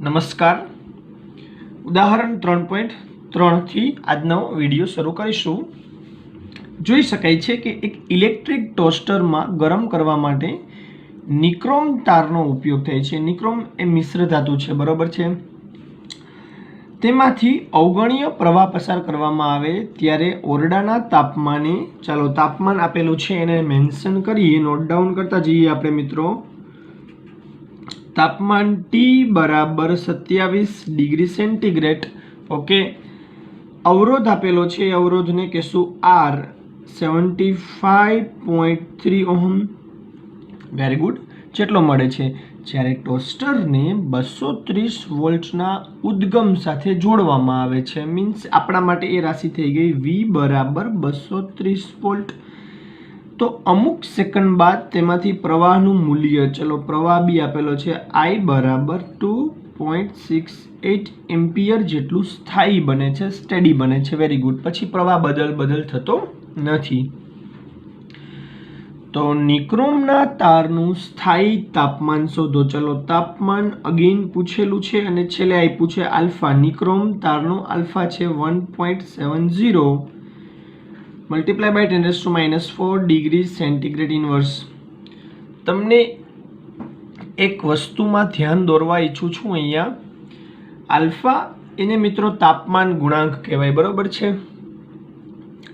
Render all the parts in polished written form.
નમસ્કાર. ઉદાહરણ 3.3 થી આજનો વિડીયો શરૂ કરીશું. જોઈ શકાય છે કે એક ઇલેક્ટ્રિક ટોસ્ટરમાં ગરમ કરવા માટે નિક્રોમ તારનો ઉપયોગ થાય છે. નિક્રોમ એ મિશ્ર ધાતુ છે, બરોબર છે. તેમાંથી અવગણ્ય પ્રવાહ પસાર કરવામાં આવે ત્યારે ઓરડાના તાપમાને, ચાલો તાપમાન આપેલું છે એને મેન્શન કરીએ, નોટ ડાઉન કરતા જઈએ આપણે મિત્રો. તાપમાન T બરાબર 27 ડિગ્રી સેન્ટીગ્રેડ. ઓકે, અવરોધ આપેલો છે, અવરોધને કહેશું R, 75.3 ઓહમ. Very good. જેટલો મળે છે જ્યારે ટોસ્ટરને 230 વોલ્ટના ઉદ્ગમ સાથે જોડવામાં આવે છે, મીન્સ આપણા માટે એ રાશિ થઈ ગઈ V બરાબર 230 વોલ્ટ. તો અમુક સેકન્ડ બાદ તેમાંથી પ્રવાહનું મૂલ્ય, ચલો પ્રવાહ બી આપેલો છે, I બરાબર 2.68 એમ્પિયર જેટલું સ્થાયી બને છે, સ્ટેડી બને છે. Very good. પછી પ્રવાહ બદલ થતો નથી. તો નિક્રોમના તારનું સ્થાયી તાપમાન શોધો. ચલો તાપમાન અગેન પૂછેલું છે અને છેલ્લે આપ્યું છે આલ્ફા. નિક્રોમ તારનું આલ્ફા છે 1.70 multiply by 10⁻⁴ degree centigrade inverse. તમને એક વસ્તુમાં ધ્યાન દોરવા ઈચ્છું છું. અહીંયા આલ્ફા એને મિત્રો તાપમાન ગુણાંક કહેવાય, બરોબર છે.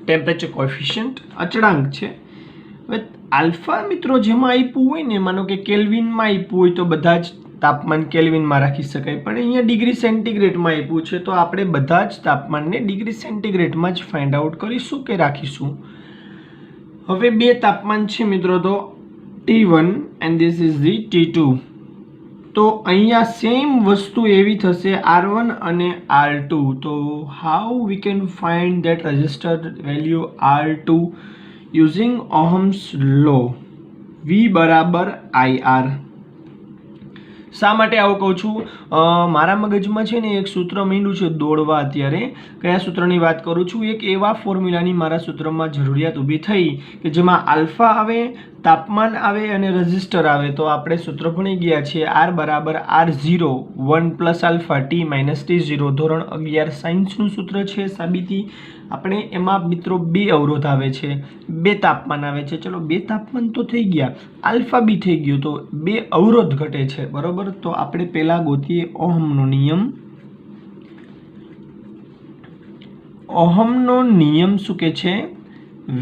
ટેમ્પરેચર કોએફિશિયન્ટ અચળાંક છે. હવે આલ્ફા મિત્રો જેમાં આપ્યું હોય ને, માનો કે કેલ્વિનમાં આપ્યું હોય તો બધા જ તાપમાન કેલ્વિનમાં રાખી શકાય, પણ અહીંયા ડિગ્રી સેન્ટીગ્રેડમાં આપ્યું છે તો આપણે બધા જ તાપમાનને ડિગ્રી સેન્ટીગ્રેડમાં જ ફાઇન્ડ આઉટ કરીશું કે રાખીશું. હવે બે તાપમાન છે મિત્રો, તો T1 and this is the T2. તો અહીંયા સેમ વસ્તુ એવી થશે R1 અને R2. તો how we can find that register value R2 using ohm's law? V બરાબર IR. શા માટે આવું કહું છું? મારા મગજમાં છે ને એક સૂત્ર માંડ્યું છે દોડવા. અત્યારે કયા સૂત્રની વાત કરું છું? એક એવા ફોર્મ્યુલાની મારા સૂત્રમાં જરૂરિયાત ઊભી થઈ કે જેમાં આલ્ફા આવે, તાપમાન આવે અને રજિસ્ટર આવે. તો આપણે સૂત્ર ભણી ગયા છીએ, R બરાબર R0 1 plus alpha T minus T0. ધોરણ 11 સાયન્સનું સૂત્ર છે, સાબિતી. આપણે એમાં મિત્રો બે અવરોધ આવે છે, બે તાપમાન આવે છે. ચલો બે તાપમાન તો થઈ ગયા, આલ્ફા બી થઈ ગયું, તો બે અવરોધ ઘટે છે, બરોબર. તો આપણે પહેલા ગોતીએ ઓહમનો નિયમ. ઓહમનો નિયમ શું કે છે?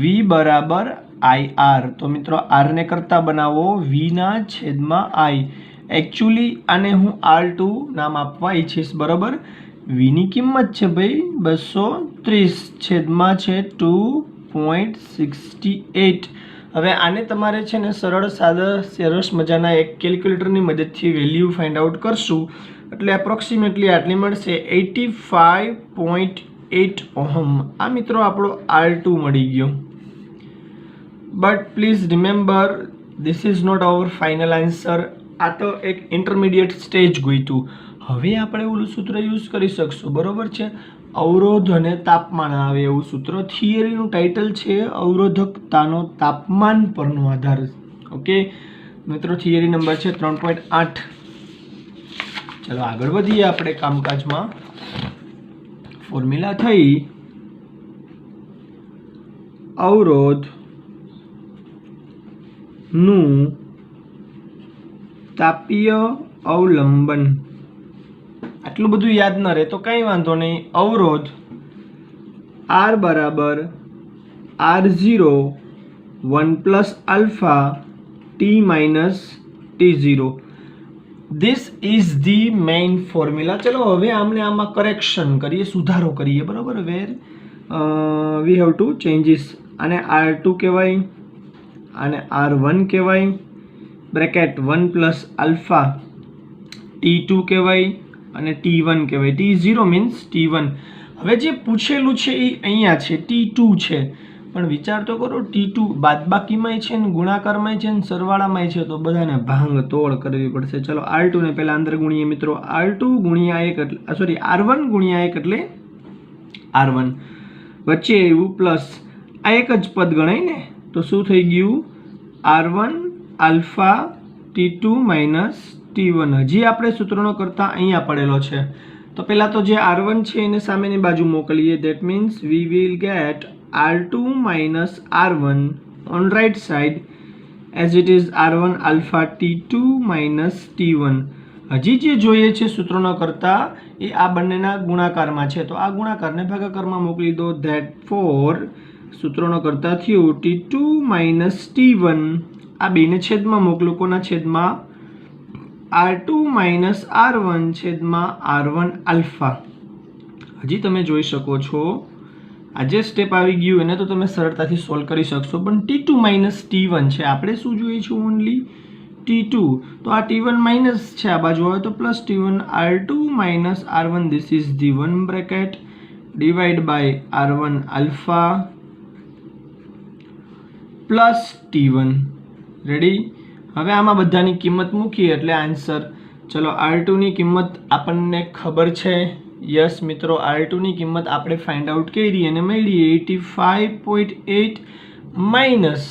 V બરાબર IR. તો મિત્રો R ને કરતા બનાવો V ના છેદમાં I. એકચ્યુઅલી આને હું R2 નામ આપવા ઈચ્છીશ, બરોબર. V ની કિંમત છે ભાઈ 230 છેદમાં છે 2.68. હવે આને તમારે છે ને સરસ મજાના એક કેલ્ક્યુલેટરની મદદથી વેલ્યુ ફાઇન્ડ આઉટ કરશું એટલે એપ્રોક્સિમેટલી આટલી મળશે, 85.8 ઓહમ. આ મિત્રો આપણો R2 મળી ગયો. But please remember, this is not our final answer. આ તો એક ઇન્ટરમીડિયેટ સ્ટેજ ગોઈતું. હવે આપણે ઓલું સૂત્ર યુઝ કરી શકશું, બરોબર છે. અવરોધ અને તાપમાન આવે એવું સૂત્ર. થિયરીનું ટાઇટલ છે અવરોધકતાનો તાપમાન પરનો આધાર. ઓકે મિત્રો, થિયરી નંબર છે 3.8. ચલો આગળ વધીએ આપણે કામકાજમાં. ફોર્મ્યુલા થઈ અવરોધ નું તાપીય અવલંબન. આટલું બધું યાદ ન રહે તો કંઈ વાંધો નહીં. અવરોધ R બરાબર R0 1 plus alpha T minus T0. This is the main formula. ચલો હવે આમાં કરેક્શન કરીએ, સુધારો કરીએ, બરાબર. વેર વી હેવ ટુ ચેન્જીસ. આને R2 કહેવાય, આને R1 કહેવાય, બ્રેકેટ 1 પ્લસ આલ્ફા T2 કહેવાય અને T1 કહેવાય. T0 means T1. હવે જે પૂછેલું છે એ અહીંયા છે, T2 છે, પણ વિચાર તો કરો, T2 બાદબાકીમાંય છે ને ગુણાકારમાંય છે ને સરવાળામાંય છે, તો બધાને ભાંગ તોડ કરવી પડશે. ચલો R2 ને પહેલા અંદર ગુણીએ મિત્રો. R2 ગુણ્યા 1 એટલે R1 ગુણ્યા 1 એટલે R1, વચ્ચે આવ્યું પ્લસ આ એક જ પદ ગણાય ને, તો શું થઈ ગયું? R1 alpha T2 minus T1. હજી આપણે સૂત્રનો કરતા અહીંયા પડેલો છે, તો પહેલાં તો જે R1 છે એને સામેની બાજુ મોકલીએ. That means we will get R2 minus R1 on right side as it is R1 alpha T2 minus T1. હજી જે જોઈએ છે સૂત્રોનો કરતા એ આ બંનેના ગુણાકારમાં છે, તો આ ગુણાકારને ભાગાકારમાં મોકલી દો. ધેટ ફોર સૂત્રોનો કરતા થયું T2 માઇનસ T1. આ બેને છેદમાં મોકલો. કોના છેદમાં? R2 માઇનસ R1 છેદમાં R1 આલ્ફા. હજી તમે જોઈ શકો છો આ જે સ્ટેપ આવી ગયું એને તો તમે સરળતાથી સોલ્વ કરી શકશો, પણ T2 માઇનસ T1 છે, આપણે શું જોઈએ છે? Only T2. તો આ T1 માઇનસ છે, આ બાજુ આવે તો plus T1. R2 minus R1 this is the one bracket divide by R1 alpha plus T1. Ready? હવે આમાં બધાની કિંમત મૂકીએ એટલે આન્સર. ચલો R2 ની કિંમત આપણને ખબર છે. યસ મિત્રો, R2 ની કિંમત આપણે ફાઇન્ડ આઉટ કરી અને મળી 85.8 માઇનસ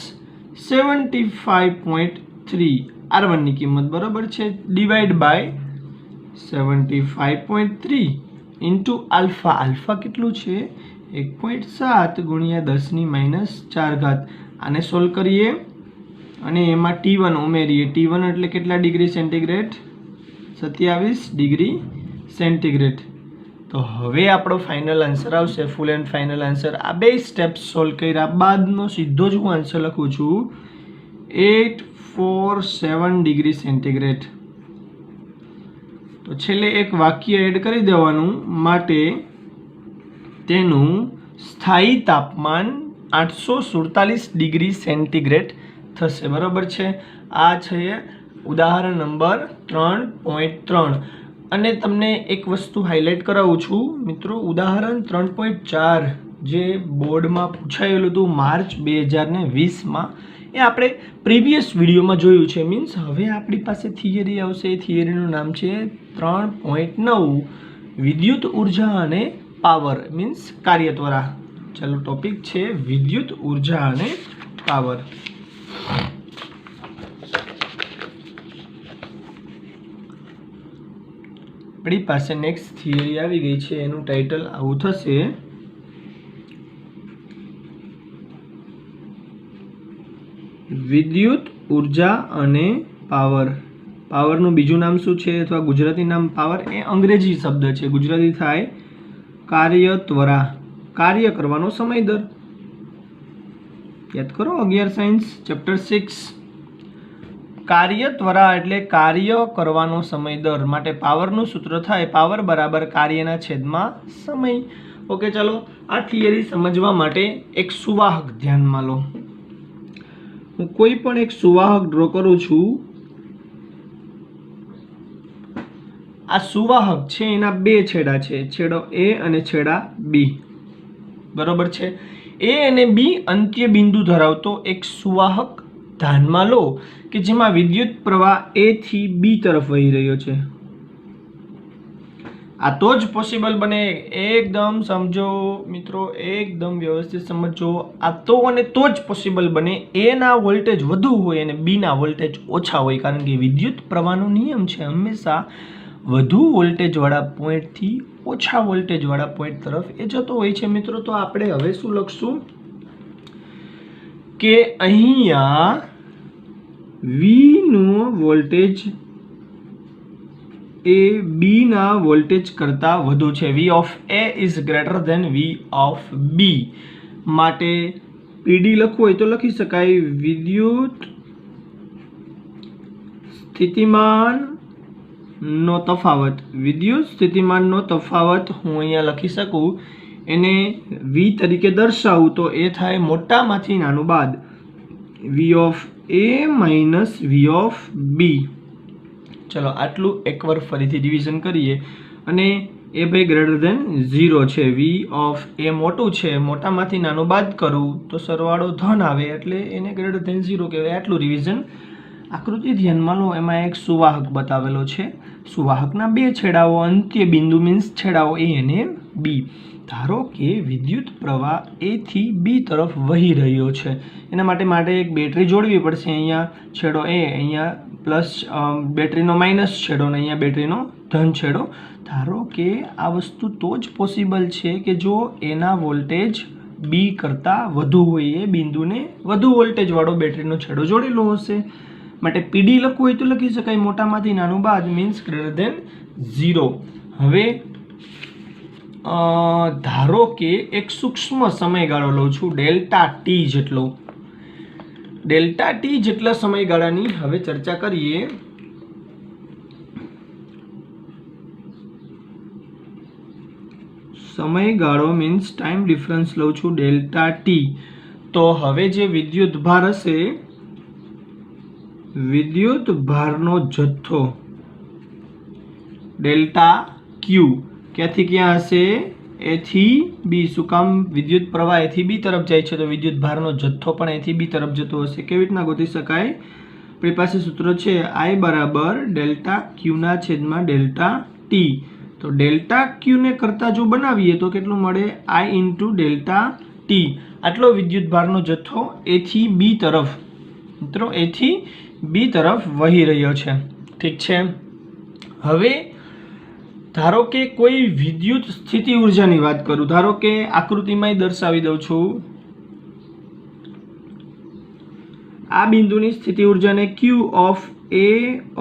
75.3. R1 ની કિંમત બરાબર છે, divide by 75.3 into alpha. Alpha કેટલું છે? 1.7 ગુણ્યા 10⁻⁴. આને સોલ્વ કરીએ અને એમાં T1 ઉમેરીએ. T1 એટલે કેટલા ડિગ્રી સેન્ટીગ્રેડ? 27 degree centigrade. તો હવે આપણો ફાઇનલ આન્સર આવશે, ફૂલ એન્ડ ફાઇનલ આન્સર. આ બે સ્ટેપ્સ સોલ્વ કર્યા બાદનો સીધો જ હું આન્સર લખું છું 847 ડિગ્રી સેન્ટીગ્રેડ. તો છેલ્લે એક વાક્ય એડ કરી દેવાનું, માટે તેનું સ્થાયી તાપમાન 847 ડિગ્રી સેન્ટીગ્રેડ થશે. બરાબર છે? આ છે ઉદાહરણ નંબર 3.3. અને તમને એક વસ્તુ હાઇલાઇટ કરાવું છું મિત્રો, ઉદાહરણ 3.4 જે બોર્ડમાં પૂછાયેલું હતું માર્ચ 2020માં, એ આપણે પ્રીવિયસ વિડીયોમાં જોયું છે. મીન્સ હવે આપણી પાસે થિયરી આવશે. એ થિયરીનું નામ છે 3.9 વિદ્યુત ઉર્જા અને પાવર મીન્સ કાર્યત્વરા. ચાલો, ટોપિક છે વિદ્યુત ઉર્જા અને પાવર. આપણી પાસે નેક્સ્ટ થિયરી આવી ગઈ છે, એનું ટાઇટલ આવું થશે વિદ્યુત ઉર્જા અને પાવર. પાવરનું બીજું નામ શું છે, અથવા ગુજરાતી નામ પાવર એ અંગ્રેજી શબ્દ છે, ગુજરાતી થાય કાર્યત્વરા. કાર્ય કરવાનો સમય દર. યાદ કરો 11 સાયન્સ ચેપ્ટર 6. કાર્યત્વરા એટલે કાર્ય કરવાનો સમય દર. માટે પાવરનું સૂત્ર થાય પાવર બરાબર કાર્યના છેદમાં સમય. ઓકે, ચાલો આ થિયરી સમજવા માટે એક સુવાહક ધ્યાનમાં લો. હું કોઈ પણ એક સુવાહક ડ્રો કરું છું. આ સુવાહક છે, એના બે છેડા છે, છેડો A અને છેડા B. બરોબર છે? A અને B અંત્ય બિંદુ ધરાવતો એક સુવાહક ધ્યાનમાં લો કે જેમાં વિદ્યુત પ્રવાહ A થી B તરફ વહી રહ્યો છે. આ તો જ પોસિબલ બને. એકદમ સમજો મિત્રો, એકદમ વ્યવસ્થિત સમજો. આ તો અને તો જ પોસિબલ બને A ના વોલ્ટેજ વધુ હોય અને B ના વોલ્ટેજ ઓછા હોય, કારણ કે વિદ્યુત પ્રવાહનો નિયમ છે હંમેશા વધુ વોલ્ટેજવાળા પોઈન્ટથી ઓછા વોલ્ટેજવાળા પોઈન્ટ તરફ એ જતો હોય છે મિત્રો. તો આપણે હવે શું લખશું કે અહીંયા V નો વોલ્ટેજ એ B ના વોલ્ટેજ કરતા વધુ છે. V of A is greater than V of B. માટે PD લખવું હોય તો લખી શકાય વિદ્યુત સ્થિતિમાન નો તફાવત. વિદ્યુત સ્થિતિમાનનો તફાવત હું અહીંયા લખી શકું, એને V તરીકે દર્શાવું તો એ થાય મોટામાંથી નાનું બાદ V of A minus V of B. ચલો આટલું એકવાર ફરીથી રિવિઝન કરીએ. અને એ ભાઈ ગ્રેટર ધેન 0 છે. V of A મોટું છે, મોટામાંથી નાનું બાદ કરું તો સરવાળો ધન આવે, એટલે એને ગ્રેટર ધેન 0 કહેવાય. આટલું રિવિઝન. આકૃતિ ધ્યાનમાં લો, એમાં એક સુવાહક બતાવેલો છે. સુવાહકના બે છેડાઓ અંત્ય બિંદુ મીન્સ છેડાઓ A અને B. ધારો કે વિદ્યુત પ્રવાહ એ થી બી તરફ વહી રહ્યો છે, એના માટે એક બેટરી જોડવી પડશે. અહીંયા છેડો એ, અહીંયા પ્લસ બેટરીનો માઇનસ છેડો અને અહીંયા બેટરીનો ધન છેડો. ધારો કે આ વસ્તુ તો જ પોસિબલ છે કે જો એના વોલ્ટેજ બી કરતાં વધુ હોય, એ બિંદુને વધુ વોલ્ટેજવાળો બેટરીનો છેડો જોડેલો હશે. માટે પીડી લખવું હોય તો લખી શકાય મોટામાંથી નાનું બાદ મીન્સ ગ્રેટર ધેન 0. હવે ધારો કે એક સૂક્ષ્મ સમયગાળો લઉં છું ડેલ્ટા ટી જેટલો. ડેલ્ટા ટી જેટલા સમયગાળાની હવે ચર્ચા કરીએ. સમયગાળો મીન્સ ટાઈમ ડિફરન્સ લઉં છું ડેલ્ટા ટી. તો હવે જે વિદ્યુત ભાર હશે, વિદ્યુત ભારનો જથ્થો ડેલ્ટા ક્યુ ક્યાંથી ક્યાં હશે? એ થી બી. શું કામ? વિદ્યુત પ્રવાહ એ થી બી તરફ જાય છે તો વિદ્યુત ભારનો જથ્થો પણ એ થી બી તરફ જતો હશે. કેવી રીતના ગોતી શકાય? આપણી પાસે સૂત્ર છે I બરાબર ડેલ્ટા ક્યુના છેદમાં ડેલ્ટા ટી. તો ડેલ્ટા ક્યુને કરતા જો બનાવીએ તો કેટલું મળે? I into delta T. આટલો વિદ્યુત ભારનો જથ્થો એ થી બી તરફ, મિત્રો એ થી બી તરફ વહી રહ્યો છે. ઠીક છે. હવે ધારો કે કોઈ વિદ્યુત સ્થિતિ ઉર્જાની વાત કરું, ધારો કે આકૃતિમાં દર્શાવી દઉં છું. આ બિંદુની સ્થિતિ ઉર્જાને Q of A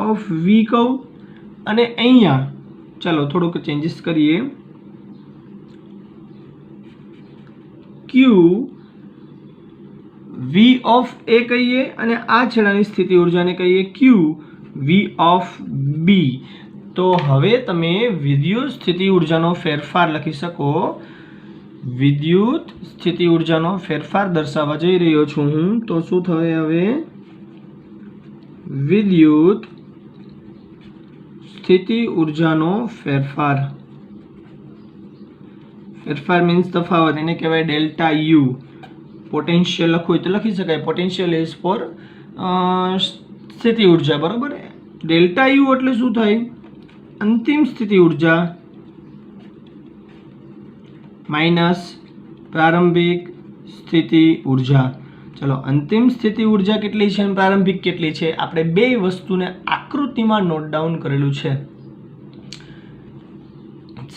of V કહું અને અહીંયા ચાલો થોડુંક ચેન્જીસ કરીએ. Q V ઓફ A કહીએ અને આ છેડાની સ્થિતિ ઉર્જાને કહીએ Q V ઓફ B. તો હવે તમે વિદ્યુત સ્થિતિ ઉર્જાનો ફેરફાર લખી શકો. વિદ્યુત સ્થિતિ ઉર્જાનો ફેરફાર દર્શાવવા જઈ રહ્યો છું હું. તો શું થશે હવે? વિદ્યુત સ્થિતિ ઉર્જાનો ફેરફાર. ફેરફાર મીન્સ તફાવત, એને કહેવાય ડેલ્ટા યુ. પોટેન્શિયલ લખવું હોય તો લખી શકાય. પોટેન્શિયલ ઇઝ ફોર સ્થિતિ ઉર્જા, બરાબર. ડેલ્ટા યુ એટલે શું થાય? અંતિમ સ્થિતિ ઉર્જા માઇનસ પ્રારંભિક સ્થિતિ ઉર્જા. ચલો, અંતિમ સ્થિતિ ઉર્જા કેટલી છે અને પ્રારંભિક કેટલી છે? આપણે બે વસ્તુને આકૃતિમાં નોટ ડાઉન કરેલું છે.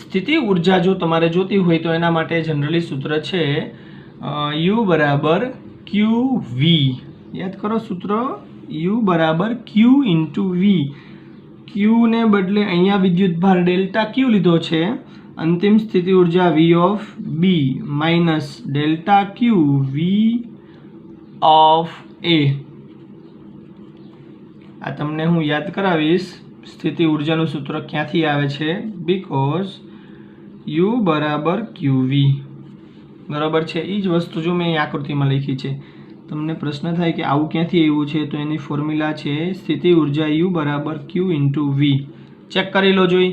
સ્થિતિ ઉર્જા જો તમારે જોતી હોય તો એના માટે જનરલી સૂત્ર છે U બરાબર QV. યાદ કરો સૂત્ર, U બરાબર Q ઇન્ટુ V. Q ને બદલે અહીંયા વિદ્યુત ભાર ડેલ્ટા Q લીધો છે. અંતિમ સ્થિતિ ઉર્જા V of B minus delta Q V of A. આ તમને હું યાદ કરાવીશ. સ્થિતિ ઉર્જાનું સૂત્ર ક્યાંથી આવે છે? બીકોઝ U બરાબર QV. બરાબર છે. એ જ વસ્તુ જો મેં આકૃતિમાં લખી છે. તમને પ્રશ્ન થાય કે આવું ક્યાંથી આવ્યું છે, તો એની ફોર્મ્યુલા છે સ્થિતિ ઉર્જા U બરાબર Q ઇન્ટુ V. ચેક કરી લો જોઈ.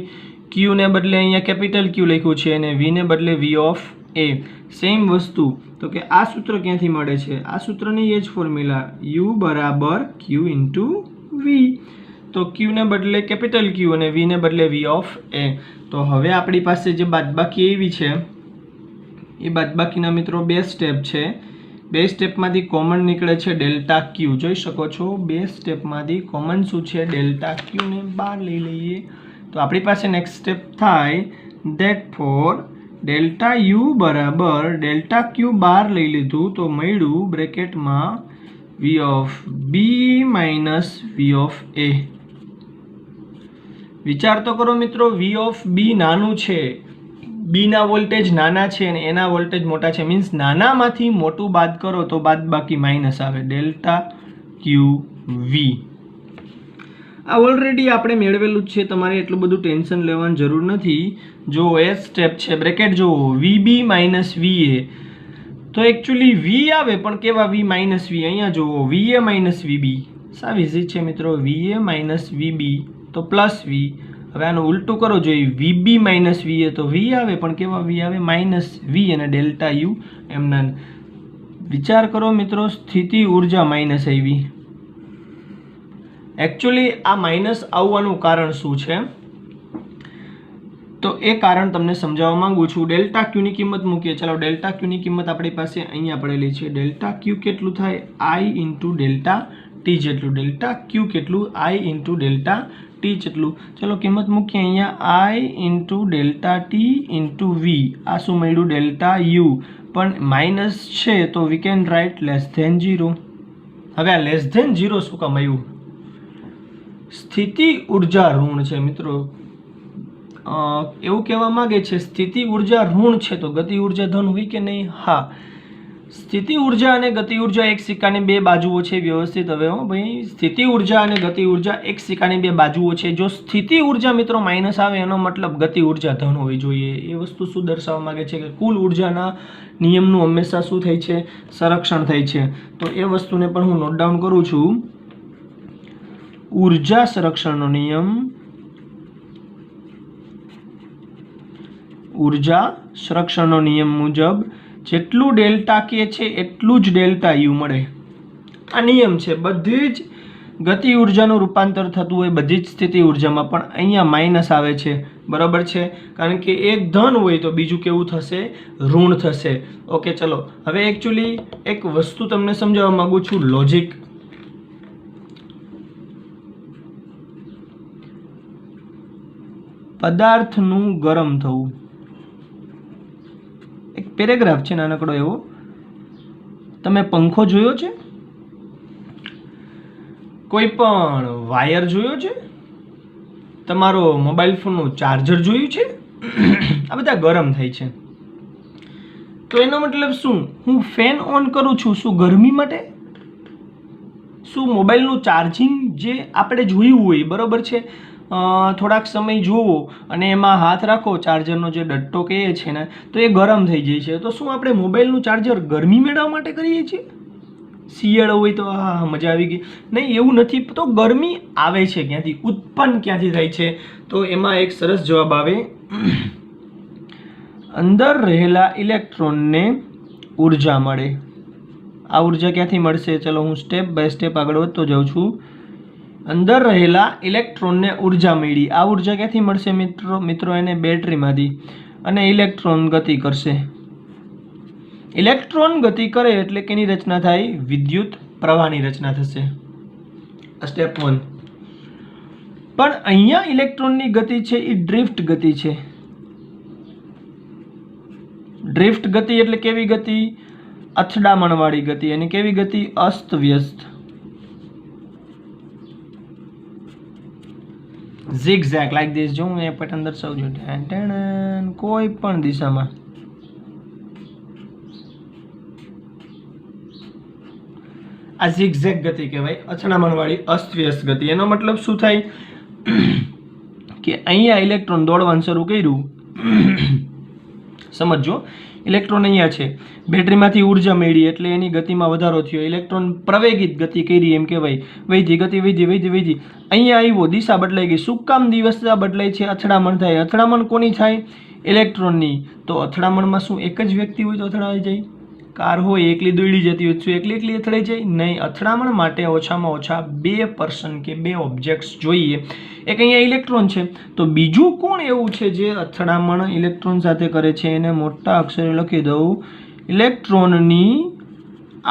Q ને બદલે અહીંયા કેપિટલ Q લખ્યું છે અને V ને બદલે V ઓફ A. સેમ વસ્તુ. તો કે આ સૂત્ર ક્યાંથી મળે છે? આ સૂત્રની એ જ ફોર્મ્યુલા U બરાબર Q ઇન્ટુ V. તો Q ને બદલે કેપિટલ Q અને V ને બદલે V ઓફ A. તો હવે આપણી પાસે જે બાદબાકી એવી છે એ બાદબાકીના મિત્રો બે સ્ટેપ છે. બે સ્ટેપમાંથી કોમન નીકળે છે ડેલ્ટા Q. જોઈ શકો છો બે સ્ટેપમાંથી કોમન શું છે? ડેલ્ટા Q ને બહાર લઈ લઈએ તો આપણી પાસે નેક્સ્ટ સ્ટેપ થાય ધેટ ફોર ડેલ્ટા U બરાબર ડેલ્ટા Q બહાર લઈ લીધું તો મળ્યું બ્રેકેટમાં V of B minus V of A. વિચાર તો કરો મિત્રો, V ઓફ B નાનું છે, બી ના વોલ્ટેજ નાના છે અને એના વોલ્ટેજ મોટા છે. મીન્સ નાનામાંથી મોટું બાદ કરો તો બાદ બાકી માઇનસ આવે. ડેલ્ટા ક્યુ વી આ ઓલરેડી આપણે મેળવેલું જ છે. તમારે એટલું બધું ટેન્શન લેવાની જરૂર નથી. જો એ સ્ટેપ છે બ્રેકેટ જુઓ VB માઇનસ VA તો એકચ્યુઅલી V આવે પણ કેવા V માઇનસ V. અહીંયા જુઓ VA માઇનસ VB સાવ ઇઝી છે મિત્રો. VA માઇનસ VB તો પ્લસ V. હવે આનું ઉલટું કરો જોઈએ VB માઇનસ VA તો V આવે પણ કેવા V આવે? માઇનસ V અને ડેલ્ટા U એમના. વિચાર કરો મિત્રો, સ્થિતિ ઉર્જા માઇનસ આવી. એકચ્યુઅલી આ માઇનસ આવવાનું કારણ શું છે? તો એ કારણ તમને સમજાવવા માંગુ છું. ડેલ્ટા ક્યુની કિંમત મૂકીએ. ચાલો ડેલ્ટા ક્યુની કિંમત આપણી પાસે અહીંયા પડેલી છે. ડેલ્ટા ક્યુ કેટલું થાય? આઈ ઇન્ટુ ડેલ્ટા ટી જેટલું. ડેલ્ટા ક્યુ કેટલું? આઈ ઇન્ટુ ડેલ્ટા ટી જેટલું. ચલો કિંમત મૂકીએ અહીંયા. I into delta T into V. આ શું મળ્યું? Delta U. પણ માઇનસ છે તો we can write less than 0. હવે આ લેસ ધેન 0 શું કામ આવ્યું? સ્થિતિ ઉર્જા ઋણ છે મિત્રો. એવું કહેવા માંગે છે સ્થિતિ ઉર્જા ઋણ છે તો ગતિ ઉર્જા ધન હોય કે નહીં? હા, સ્થિતિ ઉર્જા અને ગતિ ઉર્જા એક સિક્કાની બે બાજુઓ છે. વ્યવસ્થિત હવે ભાઈ, સ્થિતિ ઉર્જા અને ગતિ ઉર્જા એક સિક્કાની બે બાજુઓ છે. જો સ્થિતિ ઉર્જા મિત્રો માઇનસ આવે એનો મતલબ ગતિ ઉર્જા ધન હોવી જોઈએ. એ વસ્તુ શું દર્શાવવા માંગે છે કે કુલ ઉર્જાના નિયમનું હંમેશા શું થાય છે? સંરક્ષણ થાય છે. તો એ વસ્તુને પણ હું નોટ ડાઉન કરું છું. ઉર્જા સંરક્ષણનો નિયમ, ઉર્જા સંરક્ષણનો નિયમ મુજબ જેટલું ડેલ્ટા કે છે એટલું જ ડેલ્ટા યુ મળે. આ નિયમ છે. બધી જ ગતિ ઉર્જાનું રૂપાંતર થતું હોય બધી જ સ્થિતિ ઉર્જામાં, પણ અહીંયા માઇનસ આવે છે. બરાબર છે? કારણ કે એક ધન હોય તો બીજું કેવું થશે? ઋણ થશે. ઓકે, ચલો હવે એકચ્યુઅલી એક વસ્તુ તમને સમજાવવા માંગુ છું. લોજિક. પદાર્થનું ગરમ થવું. એક પેરેગ્રાફ છે નાનકડો એવો. તમે પંખો જોયો છે? કોઈ પણ વાયર જોયો છે? તમારો મોબાઈલ ફોનનું ચાર્જર જોયું છે? આ બધા ગરમ થાય છે. તો એનો મતલબ શું? હું ફેન ઓન કરું છું શું ગરમી માટે? શું મોબાઈલનું ચાર્જિંગ જે આપણે જોયું હોય, બરાબર છે, થોડાક સમય જુઓ અને એમાં હાથ રાખો, ચાર્જરનો જે ડટ્ટો કહીએ છીએ ને, તો એ ગરમ થઈ જાય છે. તો શું આપણે મોબાઈલનું ચાર્જર ગરમી મેળવવા માટે કરીએ છીએ? શિયાળો હોય તો હા મજા આવી ગઈ. નહીં, એવું નથી. તો ગરમી આવે છે ક્યાંથી? ઉત્પન્ન ક્યાંથી થાય છે? તો એમાં એક સરસ જવાબ આવે. અંદર રહેલા ઇલેક્ટ્રોનને ઉર્જા મળે. આ ઉર્જા ક્યાંથી મળશે? ચલો હું સ્ટેપ બાય સ્ટેપ આગળ વધતો જાઉં છું. અંદર રહેલા ઇલેક્ટ્રોનને ઉર્જા મળી. આ ઉર્જા ક્યાંથી મળશે મિત્રો? એને બેટરીમાંથી. અને ઇલેક્ટ્રોન ગતિ કરશે. ઇલેક્ટ્રોન ગતિ કરે એટલે કેની રચના થાય? વિદ્યુત પ્રવાહની રચના થશે. સ્ટેપ 1. પણ અહીંયા ઇલેક્ટ્રોનની ગતિ છે એ ડ્રિફ્ટ ગતિ છે. ડ્રિફ્ટ ગતિ એટલે કેવી ગતિ? અથડામણવાળી ગતિ. અને કેવી ગતિ? અસ્તવ્યસ્ત. zigzag like this. જો હું એ પેટર્ન દર્શાવું છું. કોઈ પણ દિશામાં. આ zigzag ગતિ કહેવાય, અથડામણવાળી અસ્તવ્યસ્ત ગતિ. એનો મતલબ શું થાય કે અહીંયા ઇલેક્ટ્રોન દોડવાનું શરૂ કર્યું. સમજો, ઇલેક્ટ્રોન અહીંયા છે, બેટરીમાંથી ઉર્જા મળી એટલે એની ગતિમાં વધારો થયો. ઇલેક્ટ્રોન પ્રવેગિત ગતિ કરી એમ કહેવાય. વધી ગતિ, વધી. અહીંયા આવ્યો, દિશા બદલાઈ ગઈ. શું કામ દિશા બદલાય છે? અથડામણ થાય. અથડામણ કોની થાય? ઇલેક્ટ્રોનની. તો અથડામણમાં શું એક જ વ્યક્તિ હોય તો અથડાઈ જાય? કાર હોય એકલી દોડી જતી હોય, શું એકલી અથડાઈ જાય? નહીં. અથડામણ માટે ઓછામાં ઓછા 2 પર્સન કે 2 ઓબ્જેક્ટ્સ જોઈએ. એક અહીંયા ઇલેક્ટ્રોન છે, તો બીજું કોણ એવું છે જે અથડામણ ઇલેક્ટ્રોન સાથે કરે છે? એને મોટા અક્ષરે લખી દઉં. ઇલેક્ટ્રોનની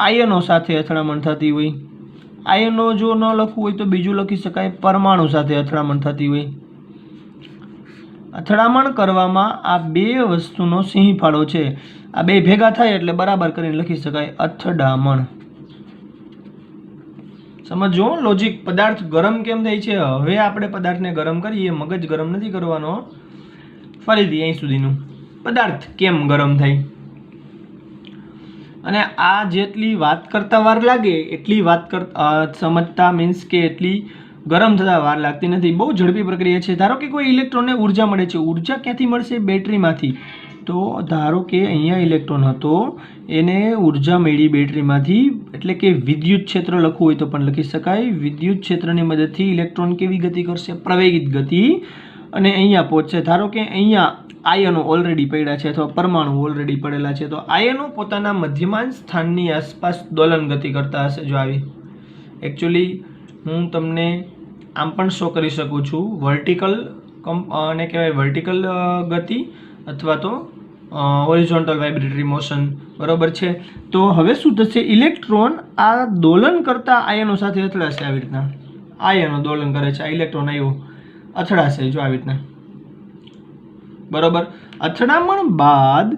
આયનો સાથે અથડામણ થતી હોય. આયનો જો ન લખવું હોય તો બીજું લખી શકાય, પરમાણુ સાથે અથડામણ થતી હોય. અથડામણ કરવામાં આ 2 વસ્તુનો સિંહ ફાળો છે. આ 2 ભેગા થાય એટલે બરાબર કરીને લખી શકાય અથડામણ. સમજો લોજિક. પદાર્થ ગરમ કેમ થાય છે? હવે આપણે પદાર્થને ગરમ કરીએ, મગજ ગરમ નથી કરવાનો. ફરીથી અહીં સુધીનું. પદાર્થ કેમ ગરમ થાય? અને આ જેટલી વાત કરતા વાર લાગે એટલી વાત સમજતા મીન્સ કે એટલી ગરમ થતા વાર લાગતી નથી. બહુ ઝડપી પ્રક્રિયા છે. ધારો કે કોઈ ઇલેક્ટ્રોનને ઉર્જા મળે છે. ઉર્જા ક્યાંથી મળશે? બેટરીમાંથી. તો ધારો કે અહીંયા ઇલેક્ટ્રોન હતો, એને ઉર્જા મળી બેટરીમાંથી, એટલે કે વિદ્યુત ક્ષેત્ર લખવું હોય તો પણ લખી શકાય. વિદ્યુત ક્ષેત્રની મદદથી ઇલેક્ટ્રોન કેવી ગતિ કરશે? પ્રવેગિત ગતિ. અને અહીંયા પહોંચશે. ધારો કે અહીંયા આયનો ઓલરેડી પડ્યા છે અથવા પરમાણુ ઓલરેડી પડેલા છે, તો આયનો પોતાના મધ્યમાન સ્થાનની આસપાસ દોલન ગતિ કરતા હશે. જો આવી એકચ્યુઅલી હું તમને આમ પણ શો કરી શકું છું. વર્ટિકલ આને કહેવાય વર્ટિકલ ગતિ અથવા તો હોરિઝોન્ટલ વાઇબ્રેટરી મોશન, બરોબર છે. તો હવે શું થશે, ઇલેક્ટ્રોન આ દોલન કરતા આયનો સાથે અથડાશે. આવી રીતના આયનો દોલન કરે છે, આ ઇલેક્ટ્રોન આવ્યો અથડાશે, જો આવી રીતના, બરોબર. અથડામણ બાદ